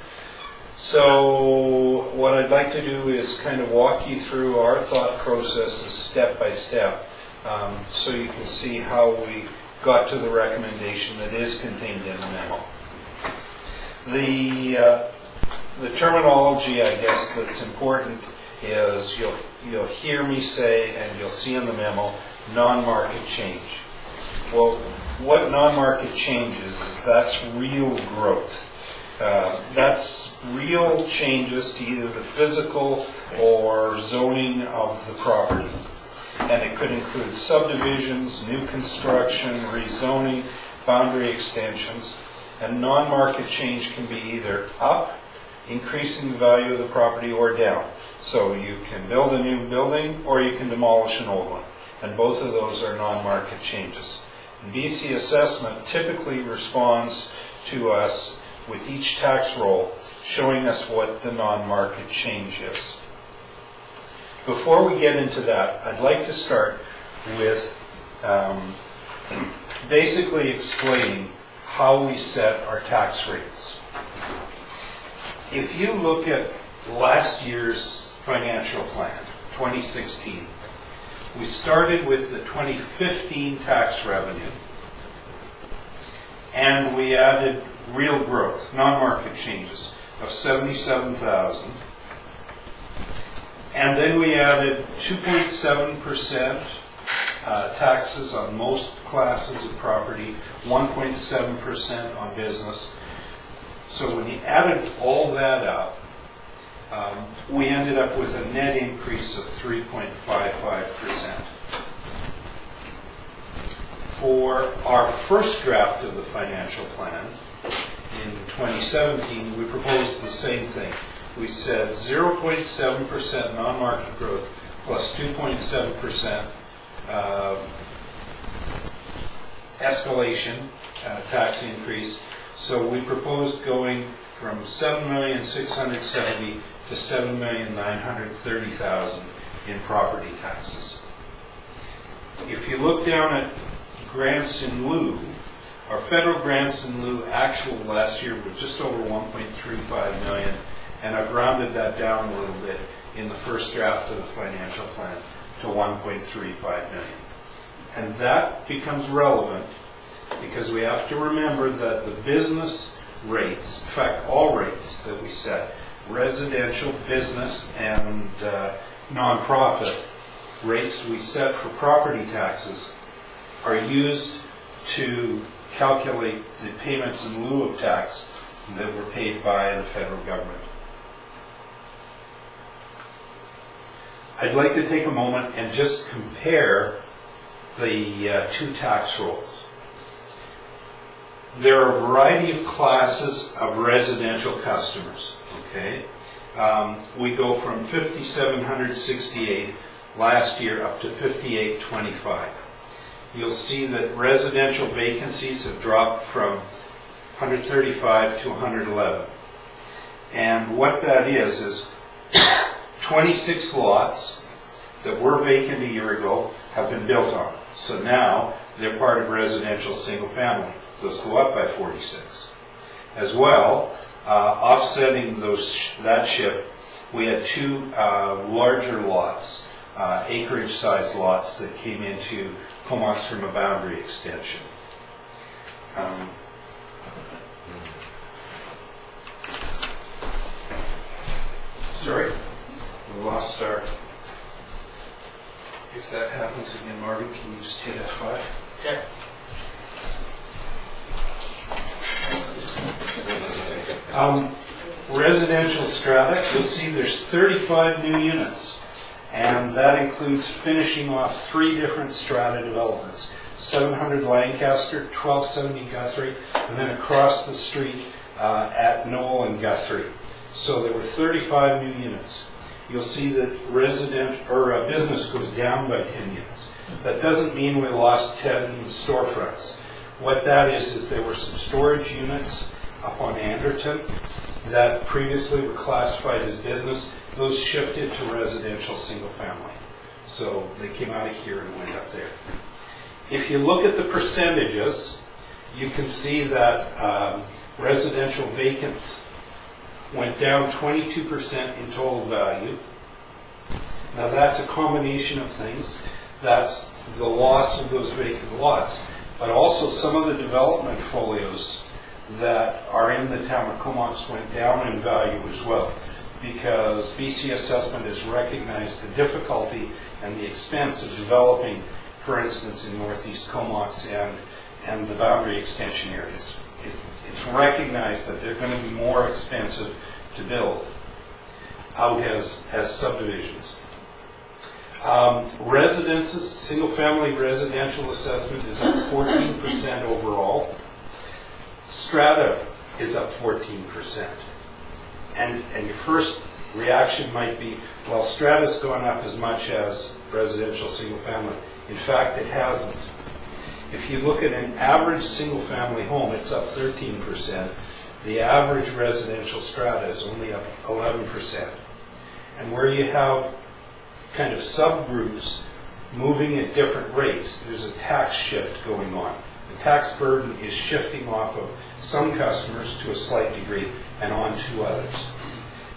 So what I'd like to do is kind of walk you through our thought processes step by step, so you can see how we got to the recommendation that is contained in the memo. The terminology, I guess, that's important is you'll hear me say, and you'll see in the memo, non-market change. Well, what non-market change is that's real growth. That's real changes to either the physical or zoning of the property. And it could include subdivisions, new construction, rezoning, boundary extensions. And non-market change can be either up, increasing the value of the property, or down. So you can build a new building or you can demolish an old one. And both of those are non-market changes. And BC assessment typically responds to us with each tax roll, showing us what the non-market change is. Before we get into that, I'd like to start with basically explaining how we set our tax rates. If you look at last year's financial plan, 2016, we started with the 2015 tax revenue, and we added real growth, non-market changes of 77,000. And then we added 2.7% taxes on most classes of property, 1.7% on business. So when you added all that up, we ended up with a net increase of 3.55%. For our first draft of the financial plan in 2017, we proposed the same thing. We said 0.7% non-market growth plus 2.7% escalation tax increase. So we proposed going from $7,670,000 to $7,930,000 in property taxes. If you look down at grants in lieu, our federal grants in lieu actual last year were just over 1.35 million, and I've rounded that down a little bit in the first draft of the financial plan to 1.35 million. And that becomes relevant because we have to remember that the business rates, in fact all rates that we set, residential, business, and nonprofit rates we set for property taxes are used to calculate the payments in lieu of tax that were paid by the federal government. I'd like to take a moment and just compare the two tax rolls. There are a variety of classes of residential customers, okay? We go from 5,768 last year up to 5,825. You'll see that residential vacancies have dropped from 135 to 111. And what that is 26 lots that were vacant a year ago have been built on. So now they're part of residential single family. Those go up by 46. As well, offsetting that shift, we had two larger lots, acreage-sized lots that came into Comox from a boundary extension. Sorry, we lost our... If that happens again, Marvin, can you just hit F5? Okay. Residential strata, you'll see there's 35 new units, and that includes finishing off 3 different strata developments. 700 Lancaster, 1270 Guthrie, and then across the street at Knoll and Guthrie. So there were 35 new units. You'll see that business goes down by 10 units. That doesn't mean we lost 10 storefronts. What that is there were some storage units up on Anderton that previously were classified as business. Those shifted to residential single family. So they came out of here and went up there. If you look at the percentages, you can see that residential vacants went down 22% in total value. Now that's a combination of things. That's the loss of those vacant lots, but also some of the development folios that are in the town of Comox went down in value as well, because BC Assessment has recognized the difficulty and the expense of developing, for instance, in northeast Comox and the boundary extension areas. It's recognized that they're going to be more expensive to build out as subdivisions. Residences, single-family residential assessment is up 14% overall. Strata is up 14%. And your first reaction might be, well, strata's gone up as much as residential single-family. In fact, it hasn't. If you look at an average single-family home, it's up 13%. The average residential strata is only up 11%. And where you have kind of subgroups moving at different rates, there's a tax shift going on. The tax burden is shifting off of some customers to a slight degree and on to others.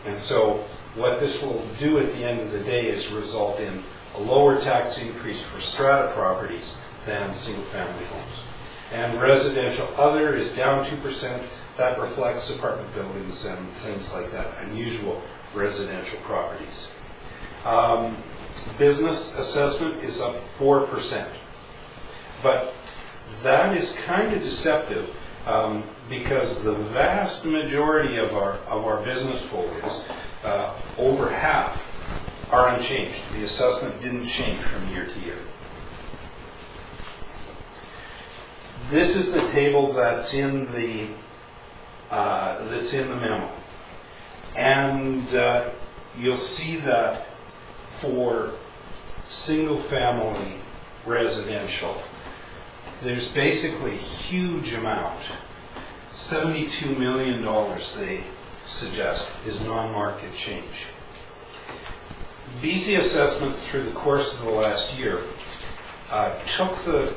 And so what this will do at the end of the day is result in a lower tax increase for strata properties than single-family homes. And residential other is down 2%. That reflects apartment buildings and things like that, unusual residential properties. Business assessment is up 4%. But that is kind of deceptive because the vast majority of our business folios, over half, are unchanged. The assessment didn't change from year to year. This is the table that's in the memo, and you'll see that for single-family residential, there's basically a huge amount, $72 million they suggest is non-market change. BC Assessment through the course of the last year took the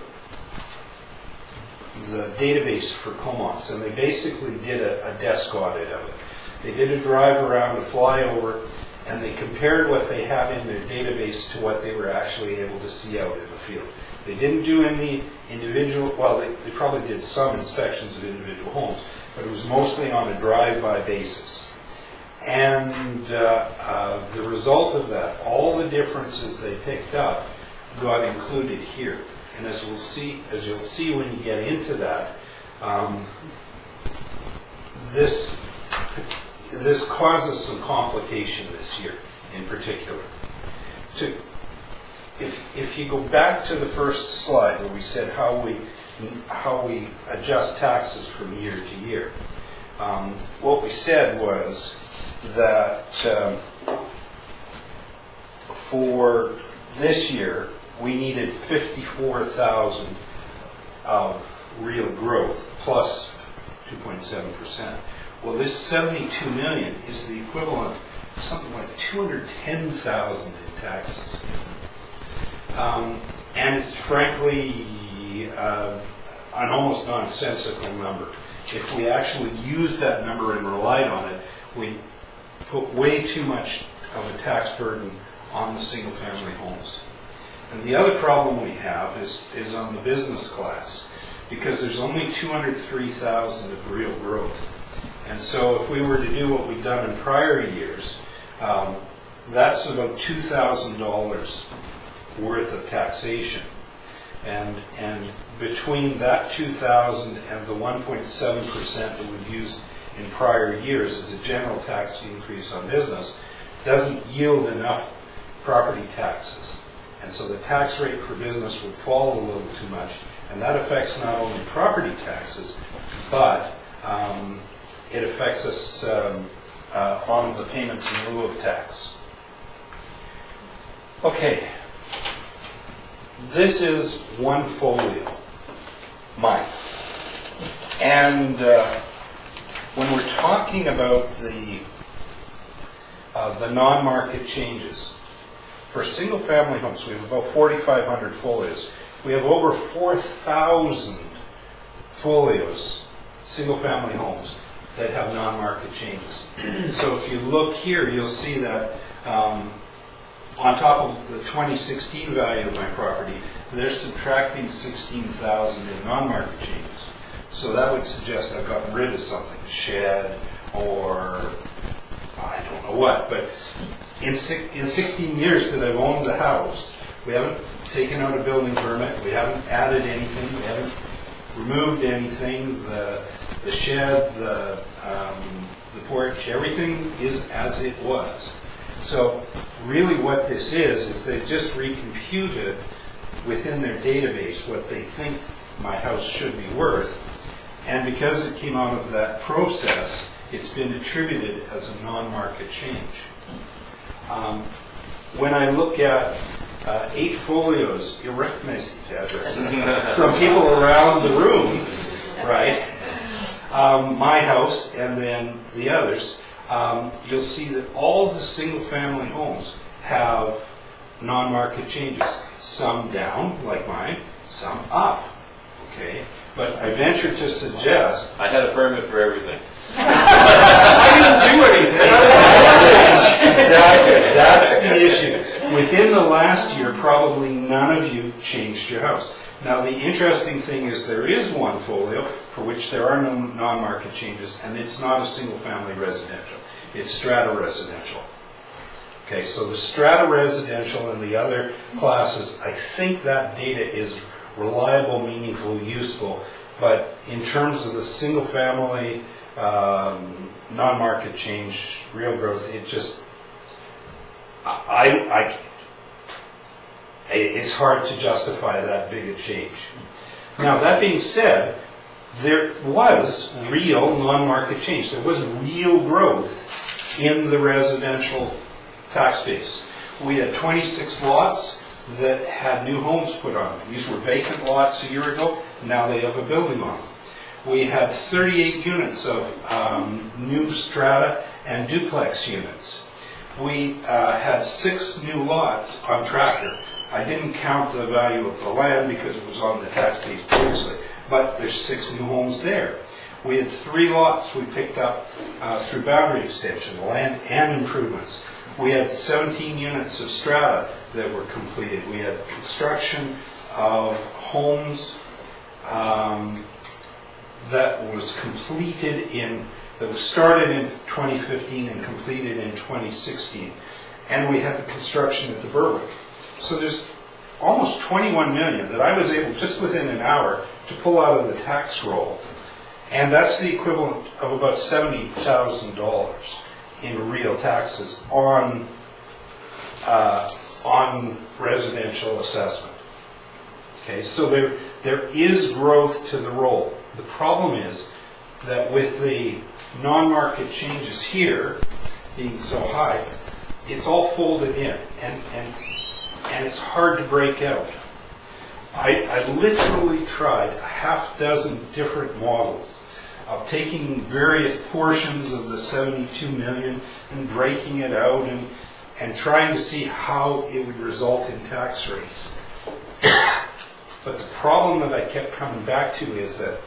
database for Comox and they basically did a desk audit of it. They did a drive around, a flyover, and they compared what they had in their database to what they were actually able to see out in the field. They didn't do any individual, well, they probably did some inspections of individual homes, but it was mostly on a drive-by basis. And the result of that, all the differences they picked up got included here. And as you'll see when you get into that, this causes some complication this year in particular. If you go back to the first slide where we said how we adjust taxes from year to year, what we said was that for this year we needed 54,000 of real growth plus 2.7%. Well, this 72 million is the equivalent of something like 210,000 in taxes. And it's frankly an almost nonsensical number. If we actually used that number and relied on it, we put way too much of a tax burden on the single-family homes. And the other problem we have is on the business class, because there's only 203,000 of real growth. And so if we were to do what we've done in prior years, that's about $2,000 worth of taxation. And between that 2,000 and the 1.7% that we've used in prior years as a general tax increase on business, doesn't yield enough property taxes. And so the tax rate for business would fall a little too much. And that affects not only property taxes, but it affects us on the payments in lieu of tax. Okay. This is one folio, mine. And when we're talking about the non-market changes, for single-family homes, we have about 4,500 folios. We have over 4,000 folios, single-family homes, that have non-market changes. So if you look here, you'll see that on top of the 2016 value of my property, they're subtracting 16,000 in non-market changes. So that would suggest I've gotten rid of something, a shed or I don't know what. But in 16 years that I've owned the house, we haven't taken out a building permit, we haven't added anything, we haven't removed anything. The shed, the porch, everything is as it was. So really what this is they've just recomputed within their database what they think my house should be worth. And because it came out of that process, it's been attributed as a non-market change. When I look at 8 folios, you'll recognize these addresses, from people around the room, right? My house and then the others, you'll see that all the single-family homes have non-market changes. Some down, like mine, some up, okay? But I venture to suggest... I had a permit for everything. I didn't do anything. Exactly, that's the issue. Within the last year, probably none of you changed your house. Now, the interesting thing is there is one folio for which there are no non-market changes, and it's not a single-family residential. It's strata residential. Okay, so the strata residential and the other classes, I think that data is reliable, meaningful, useful, but in terms of the single-family non-market change, real growth, it just, it's hard to justify that big a change. Now, that being said, there was real non-market change. There was real growth in the residential tax base. We had 26 lots that had new homes put on them. These were vacant lots a year ago. Now they have a building on them. We had 38 units of new strata and duplex units. We had 6 new lots on Tracker. I didn't count the value of the land because it was on the tax base previously, but there's 6 new homes there. We had 3 lots we picked up through boundary extension, land and improvements. We had 17 units of strata that were completed. We had construction of homes that was completed that was started in 2015 and completed in 2016. And we had the construction at the Berwick. So there's almost 21 million that I was able, just within an hour, to pull out of the tax roll. And that's the equivalent of about $70,000 in real taxes on residential assessment. Okay, so there is growth to the roll. The problem is that with the non-market changes here being so high, it's all folded in, and it's hard to break out. I literally tried a half dozen different models of taking various portions of the 72 million and breaking it out and trying to see how it would result in tax rates. But the problem that I kept coming back to is that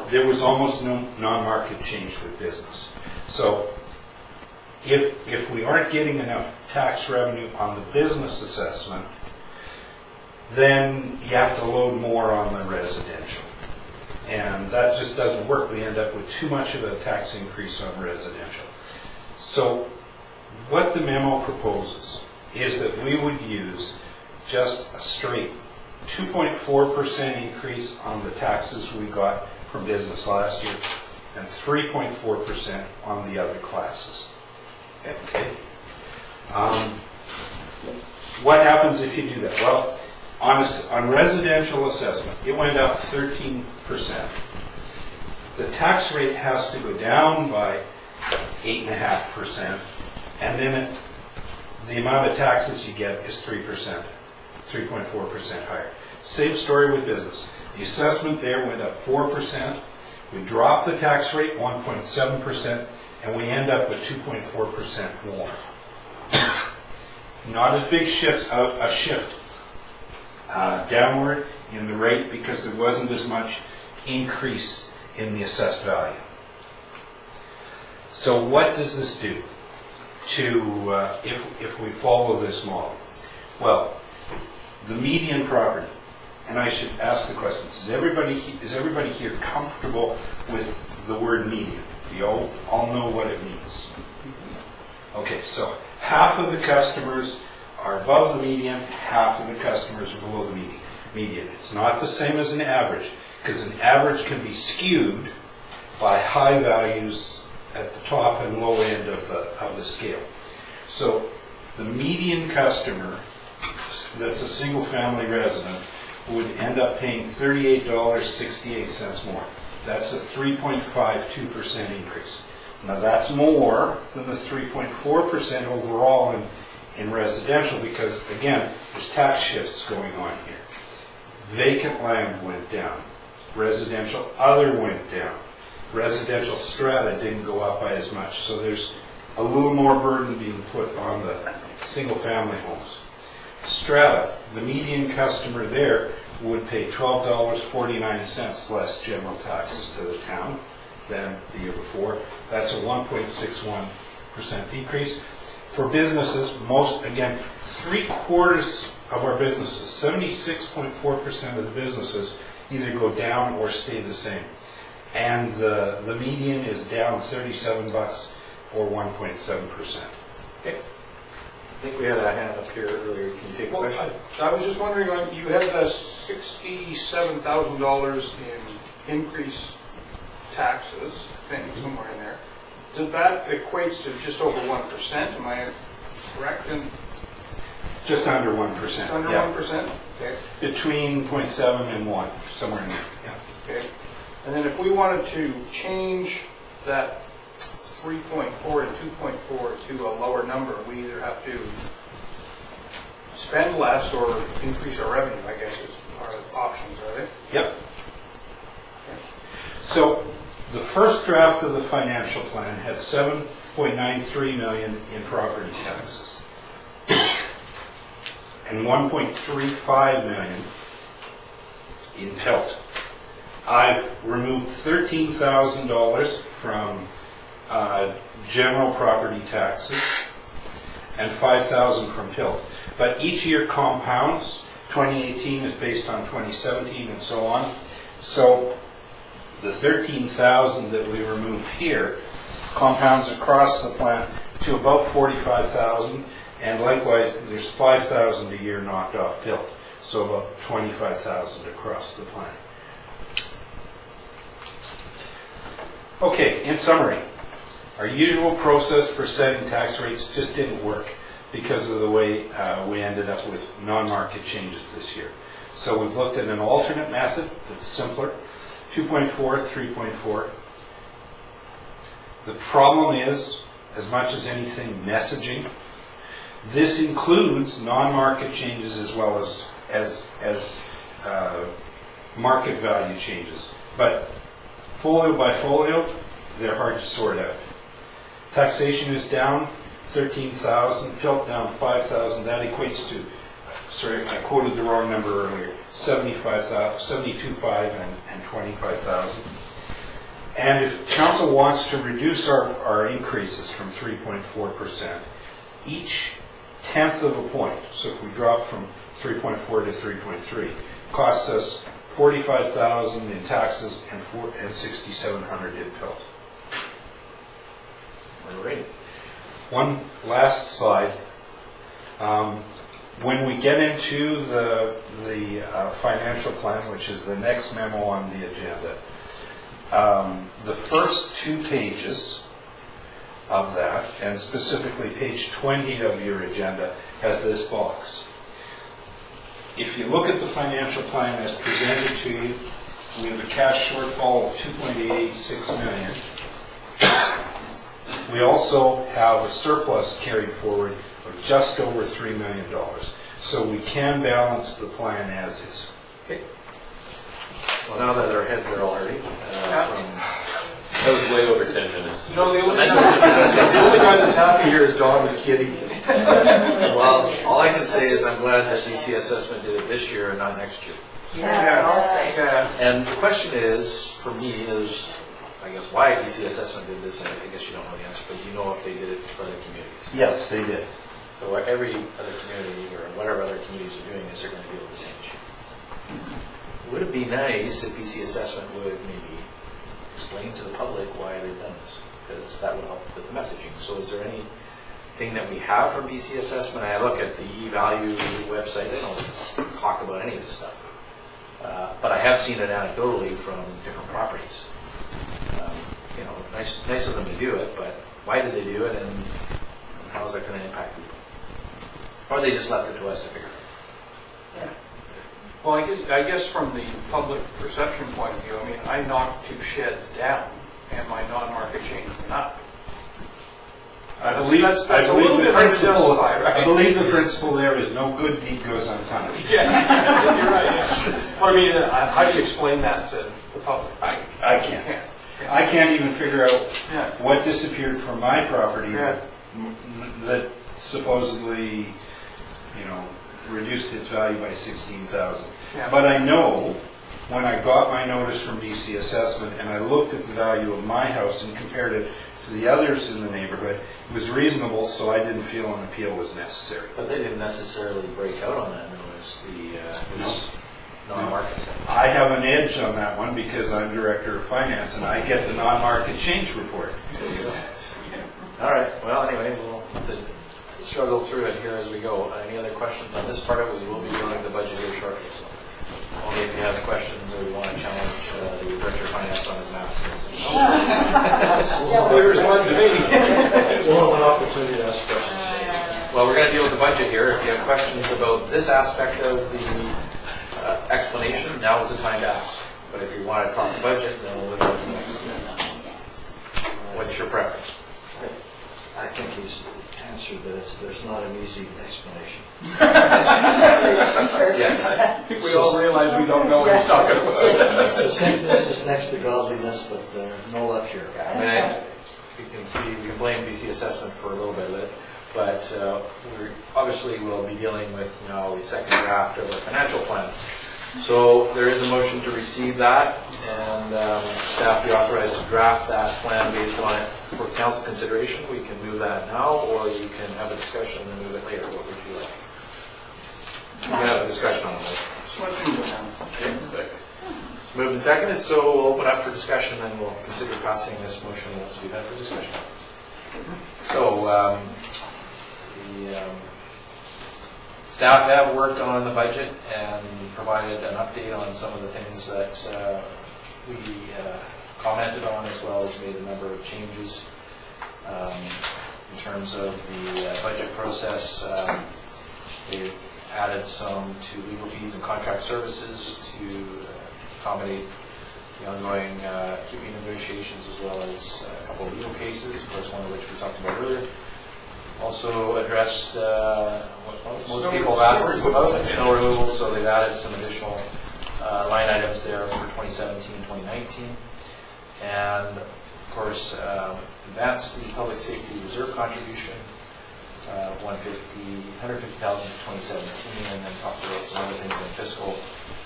there was almost no non-market change with business. So if we aren't getting enough tax revenue on the business assessment, then you have to load more on the residential. And that just doesn't work. We end up with too much of a tax increase on residential. So what the memo proposes is that we would use just a straight 2.4% increase on the taxes we got from business last year and 3.4% on the other classes. Okay. What happens if you do that? Well, on residential assessment, it went up 13%. The tax rate has to go down by 8.5%, and then the amount of taxes you get is 3%, 3.4% higher. Same story with business. The assessment there went up 4%. We dropped the tax rate 1.7%, and we end up with 2.4% more. Not as big a shift downward in the rate because there wasn't as much increase in the assessed value. So what does this do to if we follow this model? Well, the median property, and I should ask the question, is everybody here comfortable with the word median? You all know what it means. Okay, so half of the customers are above the median, half of the customers are below the median. It's not the same as an average, because an average can be skewed by high values at the top and low end of the scale. So the median customer that's a single-family resident would end up paying $38.68 more. That's a 3.52% increase. Now that's more than the 3.4% overall in residential because, again, there's tax shifts going on here. Vacant land went down. Residential other went down. Residential strata didn't go up by as much, so there's a little more burden being put on the single-family homes. Strata, the median customer there would pay $12.49 less general taxes to the town than the year before. That's a 1.61% decrease. For businesses, most, again, 3/4 of our businesses, 76.4% of the businesses either go down or stay the same. And the median is down $37 or 1.7%. Okay. I think we had a hand up here earlier. Can you take a question? I was just wondering, you had $67,000 in increased taxes, I think, somewhere in there. Did that equates to just over 1%? Am I correct? Just under 1%. Just under yeah. 1%? Okay. Between 0.7 and 1, somewhere in there. Yeah. Okay. And then if we wanted to change that 3.4 to 2.4 to a lower number, we either have to spend less or increase our revenue, I guess, is our options, are they? Yep. Okay. So the first draft of the financial plan had $7.93 million in property taxes and $1.35 million in PELT. I've removed $13,000 from general property taxes and $5,000 from PILT. But each year compounds. 2018 is based on 2017 and so on. So the $13,000 that we remove here compounds across the plan to about $45,000, and likewise there's $5,000 a year knocked off PILT. So about $25,000 across the plan. Okay, in summary, our usual process for setting tax rates just didn't work because of the way we ended up with non-market changes this year. So we've looked at an alternate method that's simpler, 2.4, 3.4. The problem is, as much as anything, messaging. This includes non-market changes as well as market value changes. But folio by folio, they're hard to sort out. Taxation is down 13,000, PILT down 5,000. That equates to, sorry, I quoted the wrong number earlier, 72,500 and 25,000. And if council wants to reduce our increases from 3.4%, each tenth of a point, so if we drop from 3.4 to 3.3, costs us 45,000 in taxes and 6,700 in PILT. All right. One last slide. When we get into the financial plan, which is the next memo on the agenda, the first 2 pages of that, and specifically page 20 of your agenda, has this box. If you look at the financial plan as presented to you, we have a cash shortfall of $2.86 million. We also have a surplus carried forward of just over $3 million. So we can balance the plan as is. Okay. Well, now that our heads are all ready, That was way over 10 minutes. No, the only guy that's happy here is Don with Kitty. well, all I can say is I'm glad that BC Assessment did it this year and not next year. Yes, I'll say. Yeah. And the question is, for me, is, I guess, why BC Assessment did this, and I guess you don't know the answer, but you know if they did it for other communities. Yes, they did. So every other community, or whatever other communities are doing this, are going to deal with the same issue. Would it be nice if BC Assessment would maybe explain to the public why they've done this? Because that would help with the messaging. So is there anything that we have from BC Assessment? I look at the eValue website, they don't talk about any of this stuff. But I have seen it anecdotally from different properties. Nice of them to do it, but why did they do it, and how is that going to impact people? Or they just left it to us to figure out? Well, I guess from the public perception point of view, I mean, I knocked 2 sheds down, and my non-market change went up. I believe That's a little bit hard to justify, right? I believe the principle there is no good deed goes unpunished. Yeah, you're right, yeah. Well, I mean, how do you explain that to the public? I can't. I can't even figure out Yeah. what disappeared from my property Yeah. that supposedly, reduced its value by 16,000. Yeah. But I know when I got my notice from BC Assessment and I looked at the value of my house and compared it to the others in the neighborhood, it was reasonable, so I didn't feel an appeal was necessary. But they didn't necessarily break out on that notice, this non-market stuff. I have an edge on that one because I'm Director of Finance and I get the non-market change report. All right, well, anyway, we'll have to struggle through it here as we go. Any other questions on this part of it? We will be dealing with the budget here shortly, so only if you have questions or you want to challenge the Director of Finance on his math skills. There's one to me. We'll have an opportunity to ask questions. Well, we're going to deal with the budget here. If you have questions about this aspect of the explanation, now is the time to ask. But if you want to talk the budget, then we'll move on to the next. What's your preference? I think he's answered that there's not an easy explanation. Yes. I think we all realize we don't know what he's talking about. Succinctness is next to godliness, but no luck here. I mean, you can see, we can blame BC Assessment for a little bit of it, but we obviously will be dealing with now the second draft of a financial plan. So there is a motion to receive that, and staff be authorized to draft that plan based on it for council consideration. We can move that now, or you can have a discussion and move it later. What would you like? We can have a discussion on it. Let's move it down. It's moved and seconded, so we'll open up for discussion and we'll consider passing this motion once we've had the discussion. So, staff have worked on the budget and provided an update on some of the things that we commented on, as well as made a number of changes in terms of the budget process. They've added some to legal fees and contract services to accommodate the ongoing QE negotiations, as well as a couple of legal cases, of course, one of which we talked about earlier. Also addressed what most people have asked us about, snow removal, so they've added some additional line items there for 2017 and 2019. And of course, advanced the public safety reserve contribution, $150,000 for 2017, and then talked about some other things in fiscal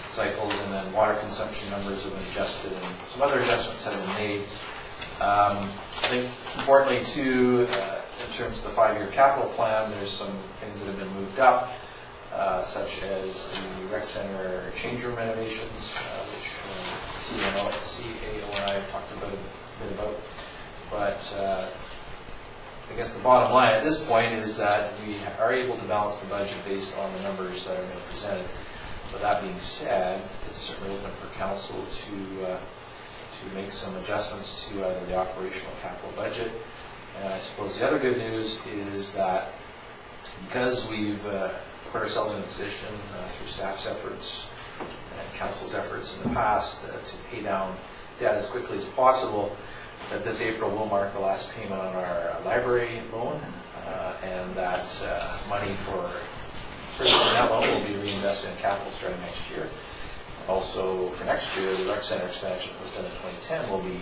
cycles, and then water consumption numbers have been adjusted, and some other adjustments have been made. I think importantly too, in terms of the 5-year capital plan, there's some things that have been moved up, such as the rec center change room renovations, which CAO and I have talked about a bit about. But I guess the bottom line at this point is that we are able to balance the budget based on the numbers that are being presented. But that being said, it's certainly open for council to make some adjustments to either the operational capital budget. And I suppose the other good news is that because we've put ourselves in a position through staff's efforts and council's efforts in the past to pay down debt as quickly as possible, that this April will mark the last payment on our library loan, and that money for servicing that loan will be reinvested in capital starting next year. Also, for next year, the rec center expansion that was done in 2010 will be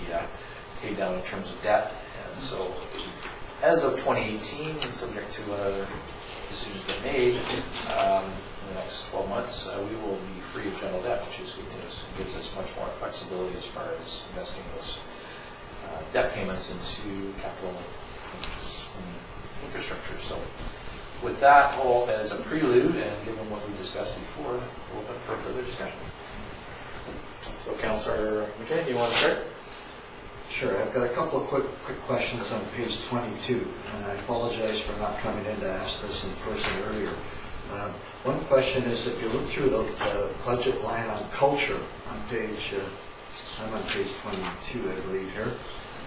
paid down in terms of debt. And so, as of 2018, and subject to what other decisions get made, in the next 12 months, we will be free of general debt, which is good news. It gives us much more flexibility as far as investing those debt payments into capital infrastructure. So with that all as a prelude, and given what we discussed before, we'll open for further discussion. So Councillor McKinney, do you want to start? Sure, I've got a couple of quick questions on page 22, and I apologize for not coming in to ask this in person earlier. One question is, if you look through the budget line on culture on page, I'm on page 22, I believe here,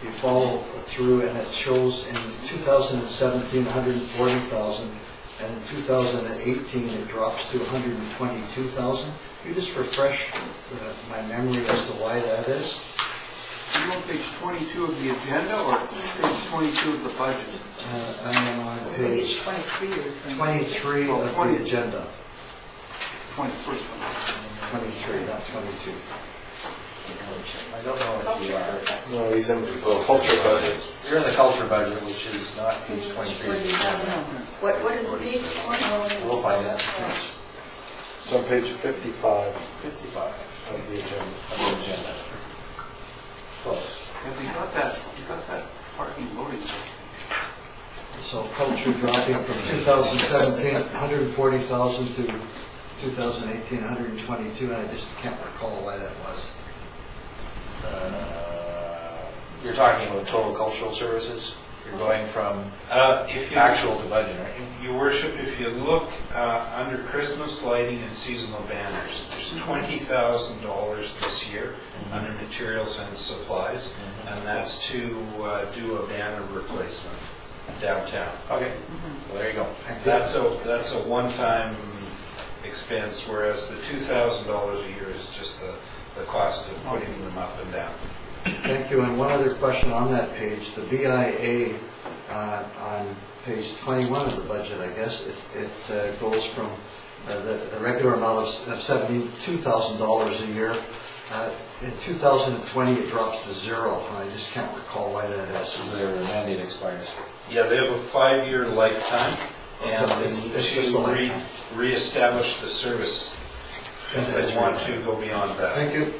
you follow through and it shows in 2017 $140,000, and in 2018 it drops to $122,000. Can you just refresh my memory as to why that is? you on page 22 of the agenda or page 22 of the budget? I am on page 23 you're referring to. 23 of the agenda. 23. 23, not 22. I don't know if you are. No, he's in the culture budget. You're in the culture budget, which is not page 23. What is the page? We'll find that. It's on page 55 55 of the agenda. of the agenda. Close. Have you got that parking loading? So culture dropping from 2017, 140,000 to 2018, 122, and I just can't recall why that was. You're talking about total cultural services? You're going from If you actual to budget, aren't you? Your Worship, if you look under Christmas lighting and seasonal banners, there's $20,000 this year under materials and supplies, and that's to do a banner replacement downtown. Okay, well, there you go. That's a one-time expense, whereas the $2,000 a year is just the cost of putting them up and down. Thank you, and one other question on that page, the BIA on page 21 of the budget, I guess, it goes from the regular amount of $72,000 a year. In 2020, it drops to zero, and I just can't recall why that is. So their mandate expires. Yeah, they have a 5-year lifetime, So and they it's need just a to lifetime. reestablish the service if they want to go beyond that. Thank you.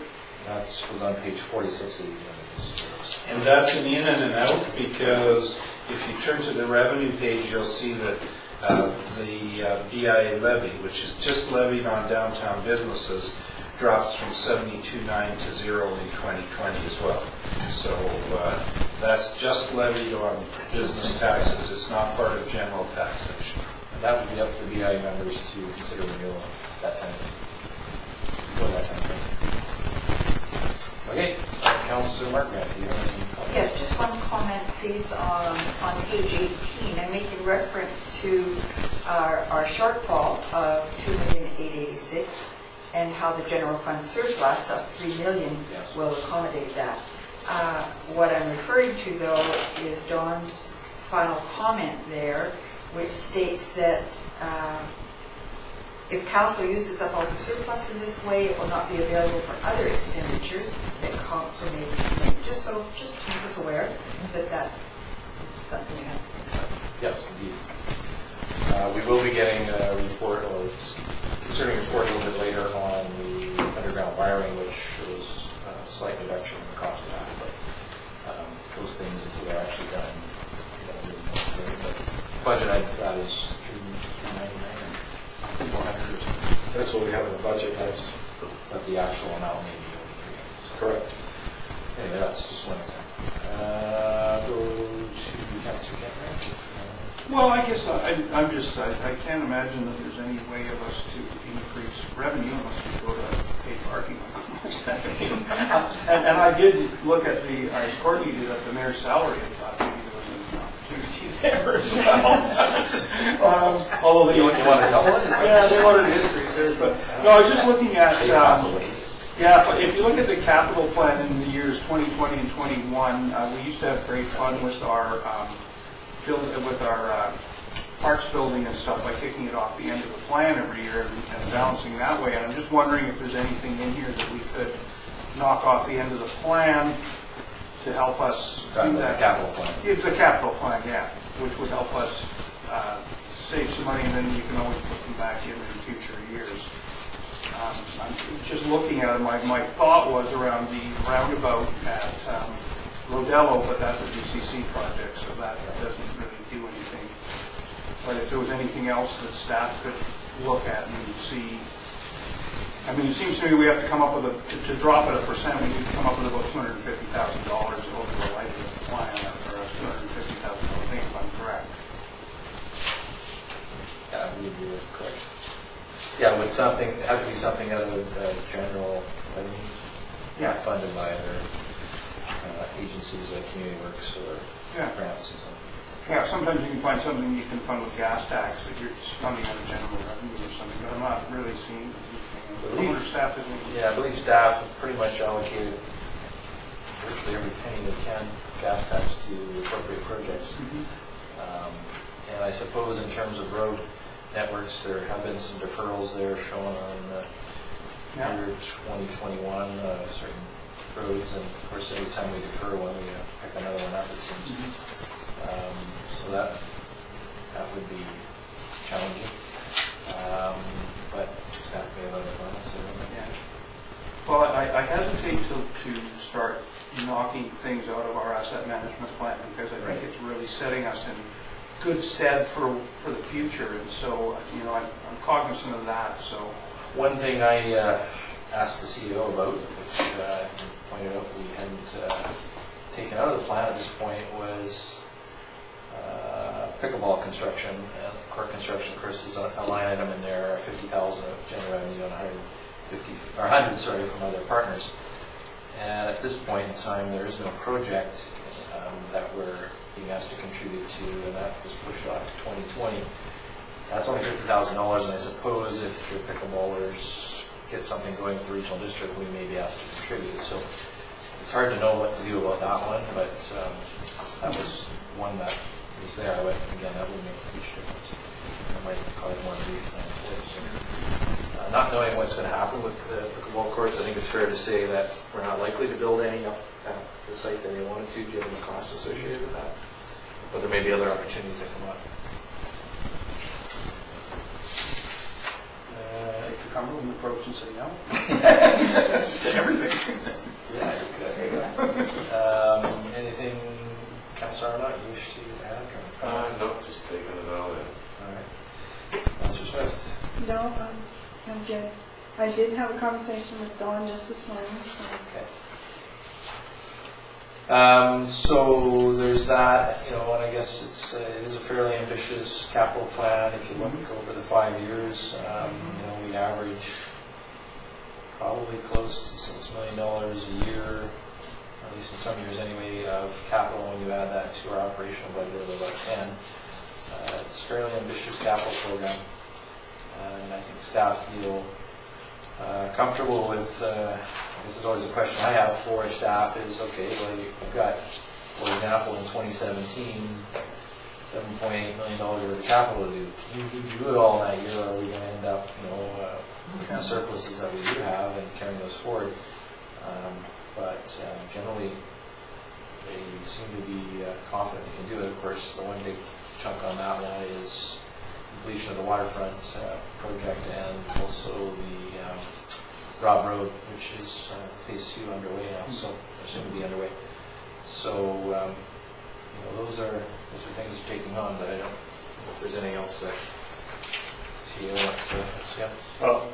That was on page 46 of the agenda. And that's an in and an out, because if you turn to the revenue page, you'll see that the BIA levy, which is just levied on downtown businesses, drops from 72.9 to 0 in 2020 as well. So that's just levied on business taxes. It's not part of general taxation. And that would be up to the BI members to consider renewal that time. For that time frame. Okay, Councilor Markgraf, do you have any comments? Yeah, just one comment, please, on page 18. I'm making reference to our shortfall of $2,886,000 and how the general fund surplus of $3 million Yes. will accommodate that. What I'm referring to, though, is Dawn's final comment there, which states that if council uses up all the surplus in this way, it will not be available for other expenditures that council may make. Just to make us aware that that is something we have to think about. Yes, indeed. We will be getting a report, or just considering a report a little bit later on the underground wiring, which shows a slight reduction in the cost of that. But those things, until they're actually done, you don't really know. But budget item for that is $399 and $400 or something. That's what we have in the budget, yes. But the actual amount may be over $300. Correct. Anyway, that's just one thing. Go to Councilor Cameron. Well, I guess I can't imagine that there's any way of us to increase revenue unless we go to pay parking. And I did look at as Courtney did, at the mayor's salary, and thought maybe there was an opportunity there as well. Although You want to double it? yeah, they wanted to increase theirs, but no, I was just looking at, yeah, if you look at the capital plan in the years 2020 and 21, we used to have great fun with our parks building and stuff by kicking it off the end of the plan every year and balancing that way. And I'm just wondering if there's anything in here that we could knock off the end of the plan to help us do that. The capital plan. It's a capital plan, yeah, which would help us save some money, and then you can always put them back in future years. I'm just looking at it, my thought was around the roundabout at Rodello, but that's a DCC project, so that doesn't really do anything. But if there was anything else that staff could look at and see, I mean, it seems to me we have to come up with to drop it 1%, we need to come up with about $250,000 over the life of the plan, or a $250,000 thing, if I'm correct. Yeah, I believe you are correct. Yeah, would something have to be something out of general revenue? Yeah, funded by other agencies like Community Works or grants and something. Yeah, sometimes you can find something you can fund with gas tax, if you're funding out of general revenue or something, but I'm not really seeing anything. I believe staff have pretty much allocated virtually every penny they can, gas tax, to appropriate projects. And I suppose in terms of road networks, there have been some deferrals there shown on year 2021, certain roads, and of course every time we defer one, we pick another one up, it seems. So that would be challenging. But staff may have other comments. Well, I hesitate to start knocking things out of our asset management plan, because I think it's really setting us in good stead for the future, and so, you know, I'm cognizant of that, so. One thing I asked the CEO about, which I pointed out we hadn't taken out of the plan at this point, was pickleball construction. And court construction, of course, is a line item in there, 50,000 of general revenue and 100 from other partners. And at this point in time, there is no project that we're being asked to contribute to, and that was pushed off to 2020. That's only $50,000, and I suppose if your pickleballers get something going with the regional district, we may be asked to contribute. So it's hard to know what to do about that one, but that was one that was there. But again, that would make a huge difference. It might cause more grief than it is. Not knowing what's going to happen with the pickleball courts, I think it's fair to say that we're not likely to build any up at the site that they wanted to, given the costs associated with that. But there may be other opportunities that come up. Take the Cumberland approach and say no. To everything. Yeah, you could. Anything, Councillor Arnott, you wish to add? No, just taking it all in. All right. Councillor Swift? No, I'm good. I did have a conversation with Dawn just this morning, so. Okay. So there's that, you know, and I guess it is a fairly ambitious capital plan. If you look over the 5 years, you know, we average probably close to $6 million a year, or at least in some years anyway, of capital when you add that to our operational budget of about 10. It's a fairly ambitious capital program, and I think staff feel comfortable with. This is always a question I have for staff is, okay, well, you've got, for example, in 2017, $7.8 million worth of capital to do. Can you do it all that year, or are we going to end up, you know, with the surpluses that we do have and carrying those forward? But generally, they seem to be confident they can do it. Of course, the one big chunk on that one is completion of the waterfront project, and also the Rob Road, which is phase 2 underway now, so or soon to be underway. So you know, those are things they're taking on, but I don't know if there's anything else that CEO wants to. Yeah. Well,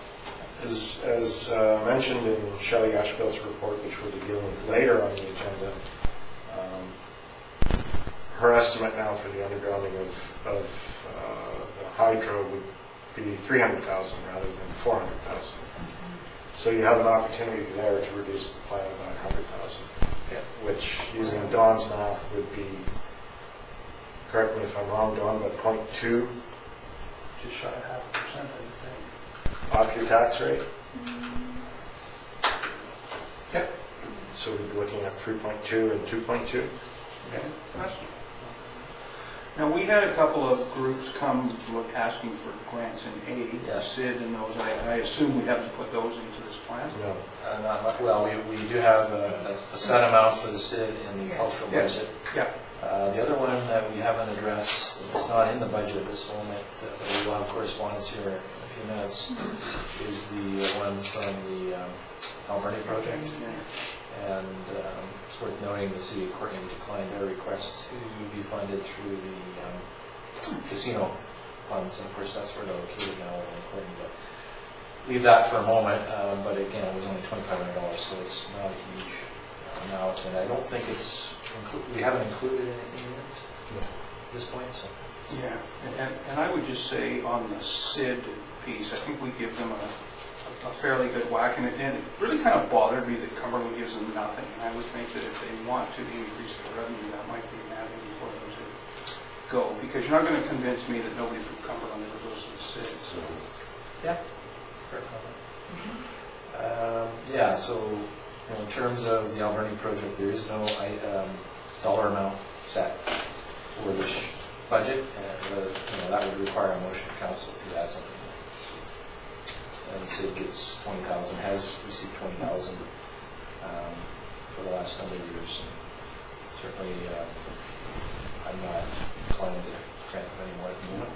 as mentioned in Shelley Ashfield's report, which we'll be dealing with later on the agenda, her estimate now for the undergrounding of the hydro would be $300,000 rather than $400,000. So you have an opportunity there to reduce the plan by $100,000, which, using Dawn's math, would be, correct me if I'm wrong, Dawn, but 0.2, Just shy of 0.5%, I think. off your tax rate. Yep. So we'd be looking at 3.2 and 2.2. Okay. Now, we had a couple of groups come asking for grants in aid, Yes. SID and those. I assume we haven't put those into this plan? No. Not much. Well, we do have a set amount for the SID in the cultural Yes. budget. Yeah. The other one that we haven't addressed, it's not in the budget at this moment, but we will have correspondence here in a few minutes, is the one from the Alberni project. And it's worth noting the City of Courtney declined their request to be funded through the casino funds, and of course that's where they're located now in Courtney. But leave that for a moment, but again, it was only $2,500, so it's not a huge amount, and I don't think it's, we haven't included anything in it at this point, so. Yeah, and I would just say on the SID piece, I think we give them a fairly good whack, and it really kind of bothered me that Cumberland gives them nothing. And I would think that if they want to increase their revenue, that might be an avenue for them to go, because you're not going to convince me that nobody from Cumberland ever goes to the SID. So. Yeah. Fair comment. Yeah, so In terms of the Alberni project, there is no dollar amount set for this budget, and that would require a motion of council to add something. And the city gets 20,000, has received 20,000 for the last number of years. And certainly, I'm not inclined to grant them any more at the moment.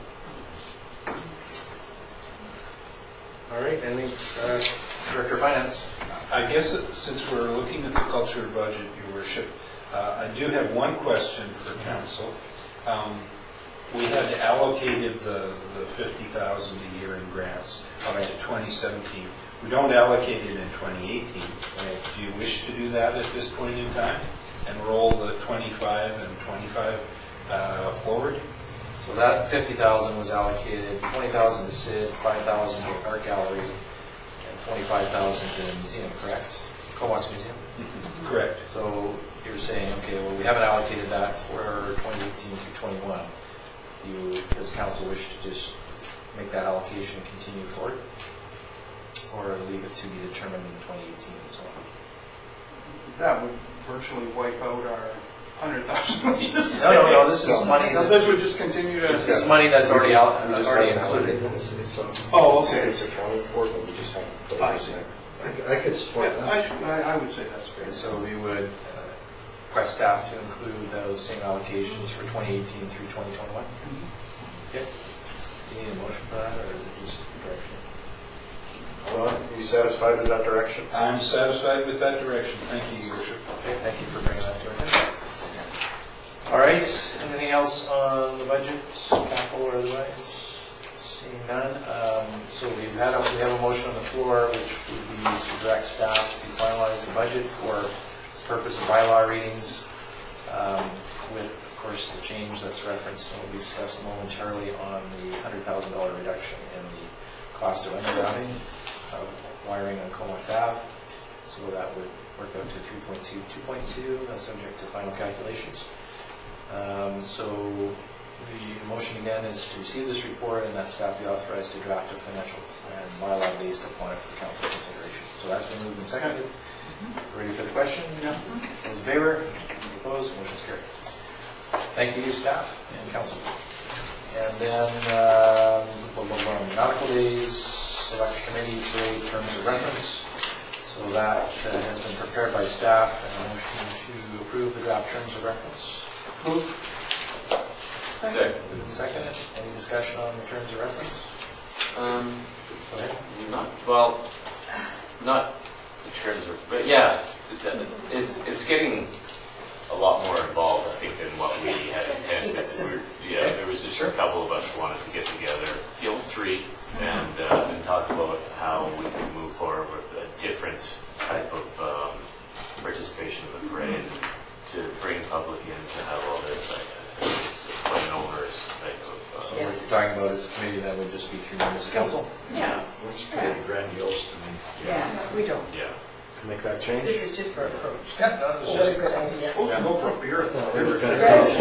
All right, anything, Director of Finance? I guess since we're looking at the culture budget, Your Worship, I do have one question for council. We had allocated the 50,000 a year in grants up to 2017. We don't allocate it in 2018. Do you wish to do that at this point in time and roll the 25 and 25 forward? So that 50,000 was allocated, 20,000 to SID, 5,000 to Art Gallery, and 25,000 to the museum, correct? Comox Museum? Correct. So you're saying, okay, well, we haven't allocated that for 2018 through 21. Does council wish to just make that allocation continue forward? Or leave it to be determined in 2018 and so on? That would virtually wipe out our 100,000. No, this is money. This would just continue to. This is money that's already included. Oh, okay. It's accounted for, but we just haven't. I see. I could support that. I would say that's fair. And so we would request staff to include those same allocations for 2018 through 2021. Okay. Do you need a motion for that, or is it just direction? Are you satisfied with that direction? I'm satisfied with that direction. Thank you, Your Worship. Okay, thank you for bringing that to our attention. All right, anything else on the budget, capital or otherwise? Seeing none. So we have a motion on the floor, which would be to direct staff to finalize the budget for the purpose of bylaw readings, with, of course, the change that's referenced and will be discussed momentarily on the $100,000 reduction in the cost of undergrounding, wiring on Comox Ave. So that would work out to 3.2, 2.2, subject to final calculations. So the motion again is to receive this report and that staff be authorized to draft a financial and bylaw based upon it for council consideration. So that's been moved and seconded. Ready for the question? No. Those in favor? Opposed? Motion's carried. Thank you, staff and council. And then nautical days, select committee parade terms of reference. So that has been prepared by staff, and a motion to approve the draft terms of reference. Move. Second. Moved and seconded. Any discussion on the terms of reference? Go ahead. Not the terms of, but yeah, it's getting a lot more involved, I think, than what we had intended. There was just a couple of us who wanted to get together, three, and talk about how we could move forward with a different type of participation in the parade, to bring public in to have all this. It's quite an onerous type of. So what we're talking about is a committee that would just be 3 members of council. Yeah. We're just getting grandiose to me. Yeah, we don't. Yeah. To make that change? This is just for approach. Yeah, no, it's What just a good idea. Supposed to go for a beer. We were going to Yes.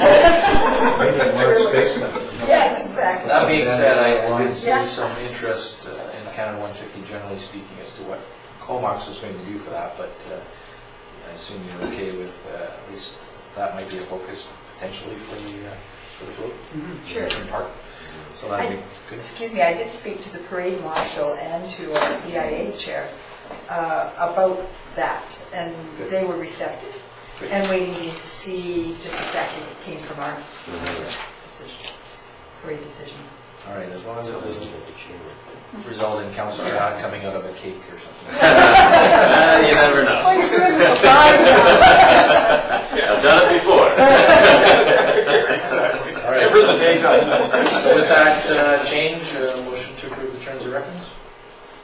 maybe Mark's basement. Yes, exactly. That being said, I did see Yeah. some interest in Canada 150, generally speaking, as to what Comox was going to do for that, but I assume you're okay with at least that might be a focus potentially for the float. Sure. In park. So that'd be good. Excuse me, I did speak to the parade marshal and to our PIA chair about that, and they were receptive and waiting to see just exactly what came from our decision, parade decision. All right, as long as it doesn't result in Councilor Dodd coming out of a cake or something. You never know. Oh, you're doing a surprise now. I've done it before. All right, so with that change, motion to approve the terms of reference?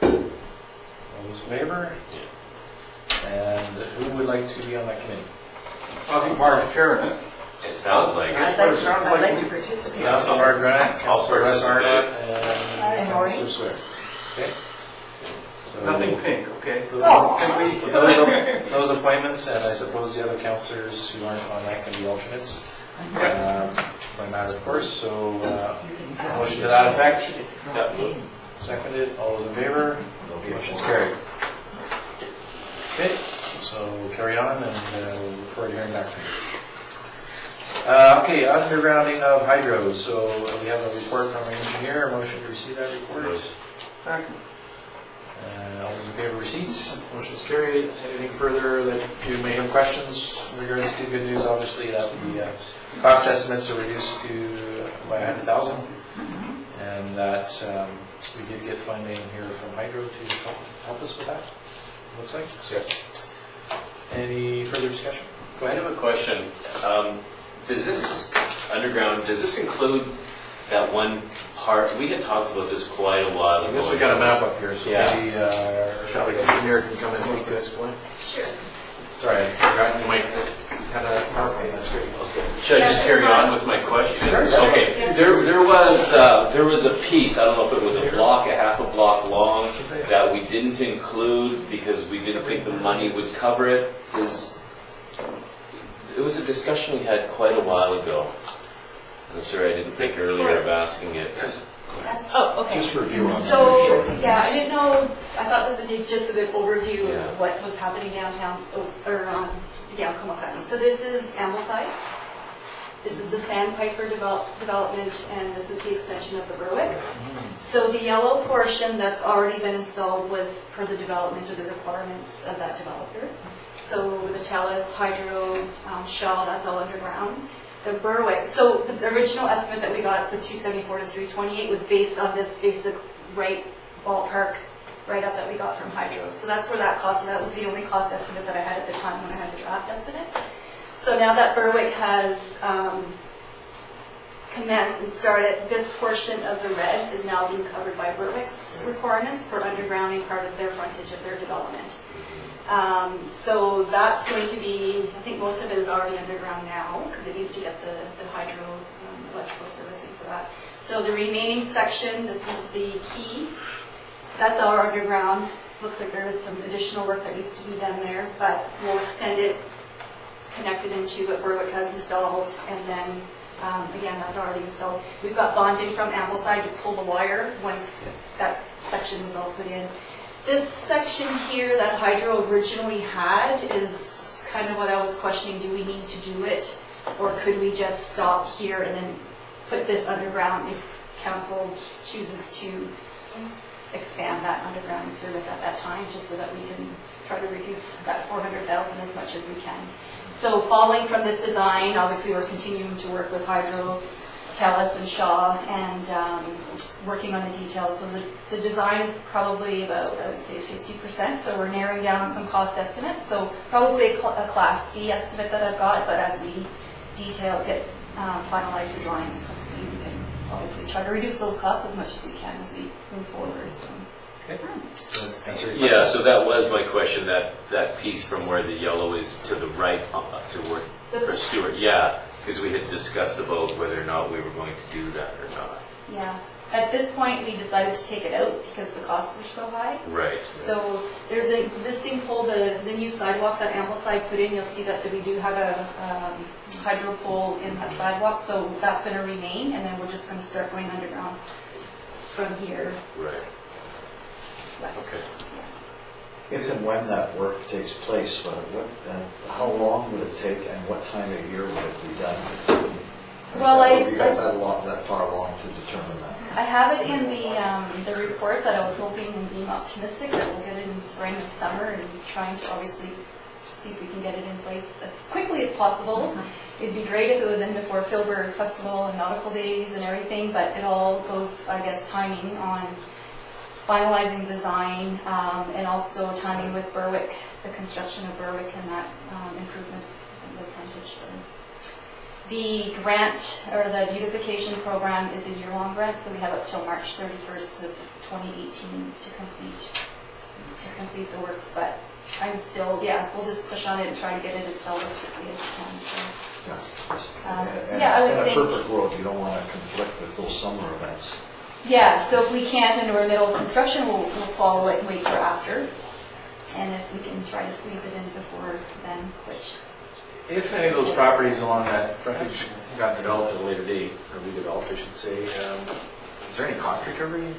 All those in favor? And who would like to be on that committee? I think Mark's chairing it. It sounds like I'd it. like to participate. Councilor Mark Grant, Councilor Russ Arnott, And and Maureen. Councilor Swift. Okay? So Nothing pink, okay? those appointments, and I suppose the other councillors who aren't on that can be alternates. By matter, of course, so motion to that effect. Seconded, all those in favor? Motion's carried. Okay, so So we'll carry on and we'll look forward to hearing back from you. Okay, undergrounding of hydros. So we have a report from our engineer. A motion to receive that report. All those in favor of receipts? Motion is carried. Anything further that you may have questions in regards to? Good news, obviously, that the cost estimates are reduced to by 100,000, and that we did get funding here from Hydro to help us with that. Looks like yes. Any further discussion? Go I ahead. have a question. Does this underground, does this include that one part? We had talked about this quite a while ago. I guess we got a map up here, so Yeah. maybe shall we engineer can come and speak to explain? Sure. Sorry, I forgot you might have a PowerPoint. That's great. Should I just carry on with my question? Sure. Okay. There was a piece, I don't know if it was a block, a half a block long, that we didn't include because we didn't think the money would cover it. It was a discussion we had quite a while ago. I'm sorry, I didn't think earlier of asking it. Oh, okay. Just review on So, yeah, I didn't know, I thought this would be just a good overview Yeah. of what was happening downtown, or Comox. So this is Ambleside. This is the Sandpiper development, and this is the extension of the Berwick. So the yellow portion that's already been installed was per the development of the requirements of that developer. So the TELUS, Hydro, Shaw, that's all underground. The Berwick, so the original estimate that we got for 274 to 328 was based on this basic right ballpark write-up that we got from Hydro. So that's where that cost, and that was the only cost estimate that I had at the time when I had the draft estimate. So now that Berwick has commenced and started, this portion of the red is now being covered by Berwick's requirements for undergrounding part of their frontage of their development. So that's going to be, I think most of it is already underground now, because they need to get the hydro electrical servicing for that. So the remaining section, this is the key, that's all underground. Looks like there is some additional work that needs to be done there, but we'll extend it, connect it into what Berwick has installed, and then again, that's already installed. We've got bonding from Ambleside to pull the wire once that section is all put in. This section here that Hydro originally had is kind of what I was questioning. Do we need to do it, or could we just stop here and then put this underground if council chooses to expand that underground service at that time, just so that we can try to reduce that 400,000 as much as we can. So following from this design, obviously we're continuing to work with Hydro, TELUS and Shaw, and working on the details. So the design is probably about, I would say, 50%, so we're narrowing down on some cost estimates. So probably a Class C estimate that I've got, but as we finalize the drawings, hopefully we can obviously try to reduce those costs as much as we can as we move forward. So. Okay. Yeah, so that was my question, that piece from where the yellow is to the right, to work for Stuart. Yeah, because we had discussed about whether or not we were going to do that or not. Yeah. At this point, we decided to take it out because the cost was so high. Right. So there's an existing pole, the new sidewalk that Ambleside put in. You'll see that we do have a hydro pole in that sidewalk, so that's going to remain, and then we're just going to start going underground from here Right. west. Okay. If and when that work takes place, how long would it take and what time of year would it be done? Well, We got that far along to determine that. I have it in the report that I was hoping and being optimistic that we'll get it in spring and summer, and trying to obviously see if we can get it in place as quickly as possible. It'd be great if it was in before Philburg Festival and Nautical Days and everything, but it all goes, I guess, timing on finalizing the design and also timing with Berwick, the construction of Berwick and that improvements in the frontage. So. The grant, or the beautification program, is a year-long grant, so we have up till March 31st of 2018 to complete the works. But I'm still, we'll just push on it and try to get it installed as quickly as we can. So. I would think. In a perfect world, you don't want to conflict with those summer events. Yeah, so if we can't and we're middle of construction, we'll follow it and wait for after. And if we can try to squeeze it in before then, which. If any of those properties along that frontage got developed at a later date, or redeveloped, I should say, is there any cost recovery?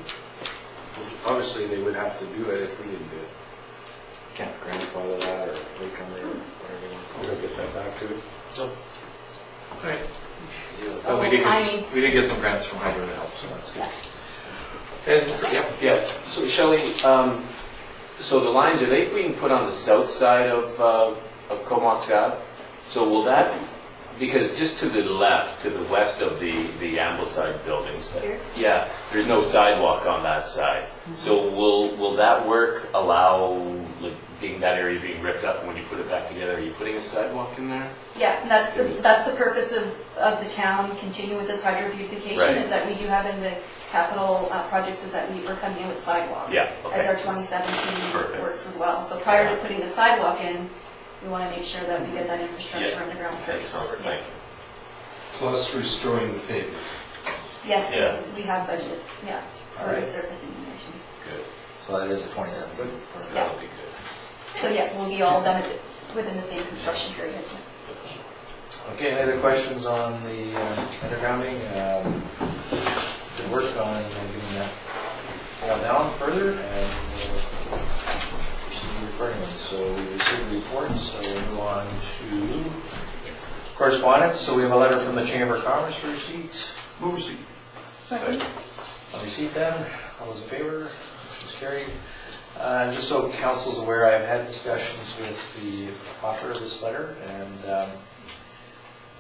'Cause obviously, they would have to do it if we didn't do it. Can't grandfather that, or they come have to. Right. But we did get some grants from Hydro to help, so that's good. Yeah, so Shelley, so the lines, are they being put on the south side of Comox Ave? So will that, because just to the left, to the west of the Ambleside buildings, Here? yeah, there's no sidewalk on that side. So will that work allow, like, being that area being ripped up, and when you put it back together, are you putting a sidewalk in there? Yeah, and that's the purpose of the town continuing with this hydro beautification, Right. is that we do have in the capital projects is that we are coming in with sidewalk. Yeah, okay. As our 2017 Perfect. works as well. So prior to putting the sidewalk in, we want to make sure that we get that infrastructure Yeah. underground Thanks, first. Robert, Yeah. thank you. Plus restoring the pavement. Yes, Yeah. we have budget, yeah, for Alright. resurfacing in there too. Good, So that is a 27. Good. that'll be good. So yeah, we'll be all done within the same construction period. Okay, any other questions on the undergrounding? Good work on getting that nailed down further, and we'll proceed recording them. So we received the reports, so we'll move on to correspondence. So we have a letter from the Chamber of Commerce for receipt. Move receipt. Second. On receipt then, all those in favor? Motion's carried. Just so council's aware, I've had discussions with the author of this letter, and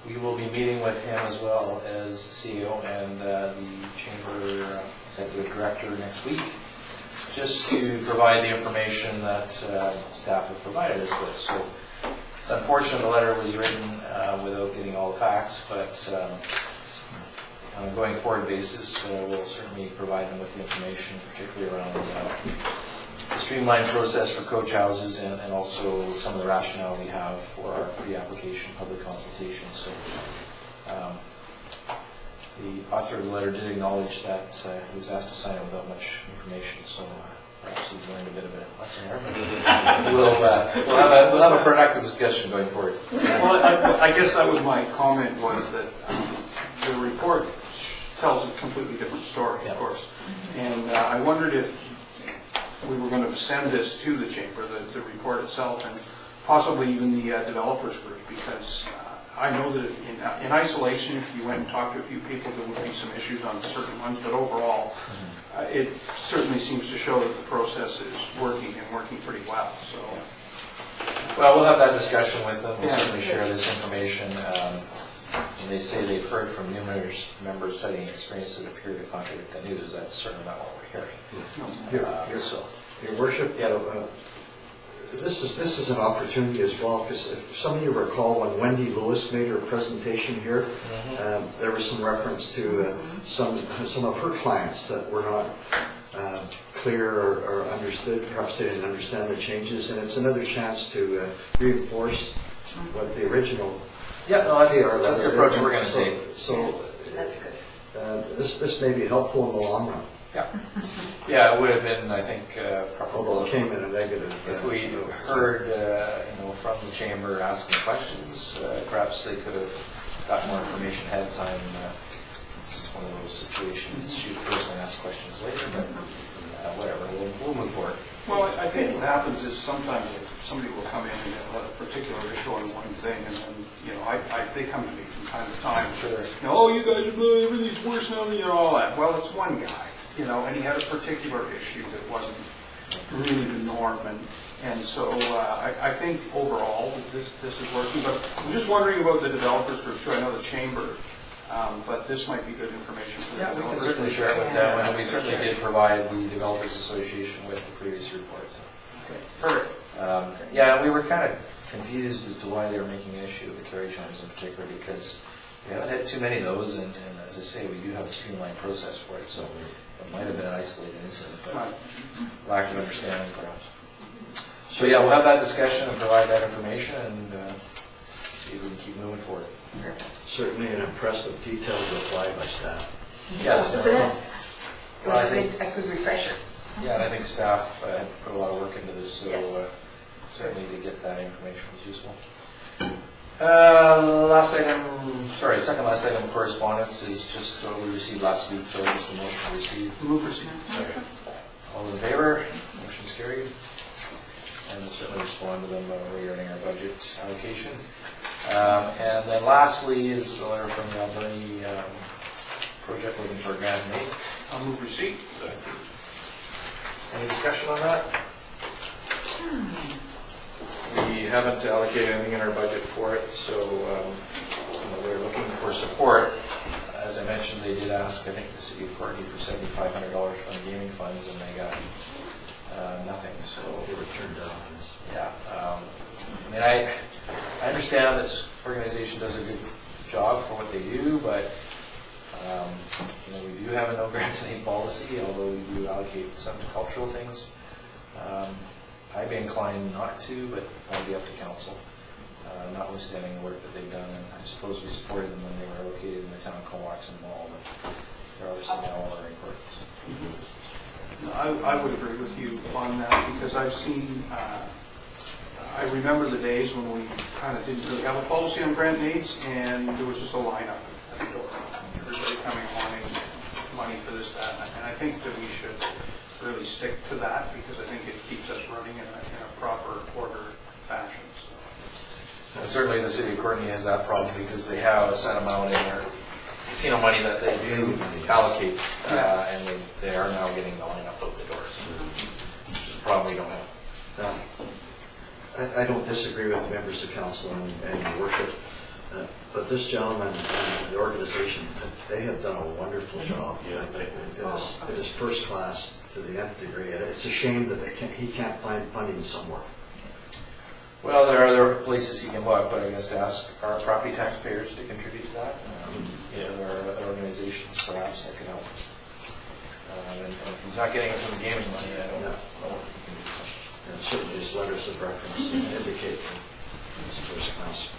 we will be meeting with him as well as CEO and the Chamber Executive Director next week, just to provide the information that staff have provided us with. So it's unfortunate the letter was written without getting all the facts, but on a going forward basis, we'll certainly provide them with the information, particularly around the streamlined process for coach houses and also some of the rationale we have for our pre-application public consultation. So the author of the letter did acknowledge that he was asked to sign it without much information, so perhaps he's learned a bit of a lesson there. But we'll have a productive discussion going forward. Well, I guess that was my comment, was that the report tells a completely different story, of course. And I wondered if we were going to send this to the Chamber, the report itself, and possibly even the developers group, because I know that in isolation, if you went and talked to a few people, there would be some issues on certain ones, but overall, it certainly seems to show that the process is working and working pretty well. So, well, we'll have that discussion with them. We'll certainly share this information. When they say they've heard from numerous members citing experiences that appear to contradict the news, that's certainly not what we're hearing. Your Worship, this is an opportunity as well, because if some of you recall when Wendy Lewis made her presentation here, there was some reference to some of her clients that were not clear or understood, perhaps they didn't understand the changes, and it's another chance to reinforce what the original that's the approach we're going to take. So That's good. this may be helpful in the long run. Yeah, it would have been, I think, preferable Although it came in a negative. if we heard, from the chamber asking questions. Perhaps they could have got more information ahead of time. It's just one of those situations. Shoot first and ask questions later, but whatever. We'll move forward. well, I think what happens is sometimes somebody will come in and have a particular issue on one thing, and then, they come to me from time to time. Sure. Oh, you guys, everything's worse now than all that. Well, it's one guy, and he had a particular issue that wasn't really the norm, and so I think overall this is working. But I'm just wondering about the developers group too. I know the chamber, but this might be good information for the We can developers. certainly share it with them, and we certainly did provide the Developers Association with the previous report. Perfect. We were kind of confused as to why they were making an issue of the carriage homes in particular, because we haven't had too many of those, and as I say, we do have a streamlined process for it, so it might have been an isolated incident, but lack of understanding perhaps. So we'll have that discussion and provide that information, and see if we can keep moving forward. Certainly an impressive, detailed reply by staff. Yes. Wasn't it? It was a good refresher. Yeah, and I think staff had put a lot of work into this, so Yes. certainly to get that information was useful. Second last item of correspondence is just what we received last week, so just a motion to receive. Move receipt. All those in favor? Motion's carried. And we'll certainly respond to them regarding our budget allocation. And then lastly is the letter from the Alberni project looking for a grant in May. I'll move receipt. Any discussion on that? We haven't allocated anything in our budget for it, so they're looking for support. As I mentioned, they did ask, I think, the city of Courtney for $7,500 from the gaming funds, and they got nothing. So They were turned down. yeah, I mean, I understand this organization does a good job for what they do, but we do have a no grants in aid policy, although we do allocate some to cultural things. I'd be inclined not to, but that'll be up to council, notwithstanding the work that they've done. And I suppose we supported them when they were located in the town of Comox and Mall, but they're obviously now all our importance. I would agree with you on that, because I've seen, I remember the days when we kind of didn't really have a policy on grant needs, and there was just a lineup at the door. Everybody coming wanting money for this, that, and I think that we should really stick to that, because I think it keeps us running in a proper order fashion. So. And certainly the city of Courtney has that problem because they have a set amount in their casino money that they do allocate, and they are now getting the lineup out the doors, which is a problem we don't have. I don't disagree with members of council and your worship, but this gentleman and the organization, they have done a wonderful job. It is first class to the nth degree. And it's a shame that he can't find funding somewhere. Well, there are other places he can look, but I guess to ask our property taxpayers to contribute to that. There are other organizations perhaps that can help. And if he's not getting it from the gaming money, I don't know what he can do. And certainly his letters of reference indicate that it's first class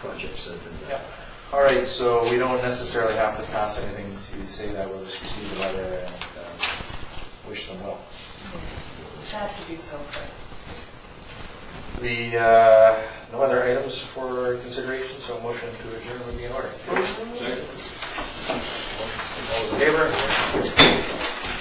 projects that have been done. Yeah. All right, so we don't necessarily have to pass anything to say that we'll just receive the letter and wish them well. Just have to do so. No other items for consideration, so a motion to adjourn would be in order. Second. All those in favor?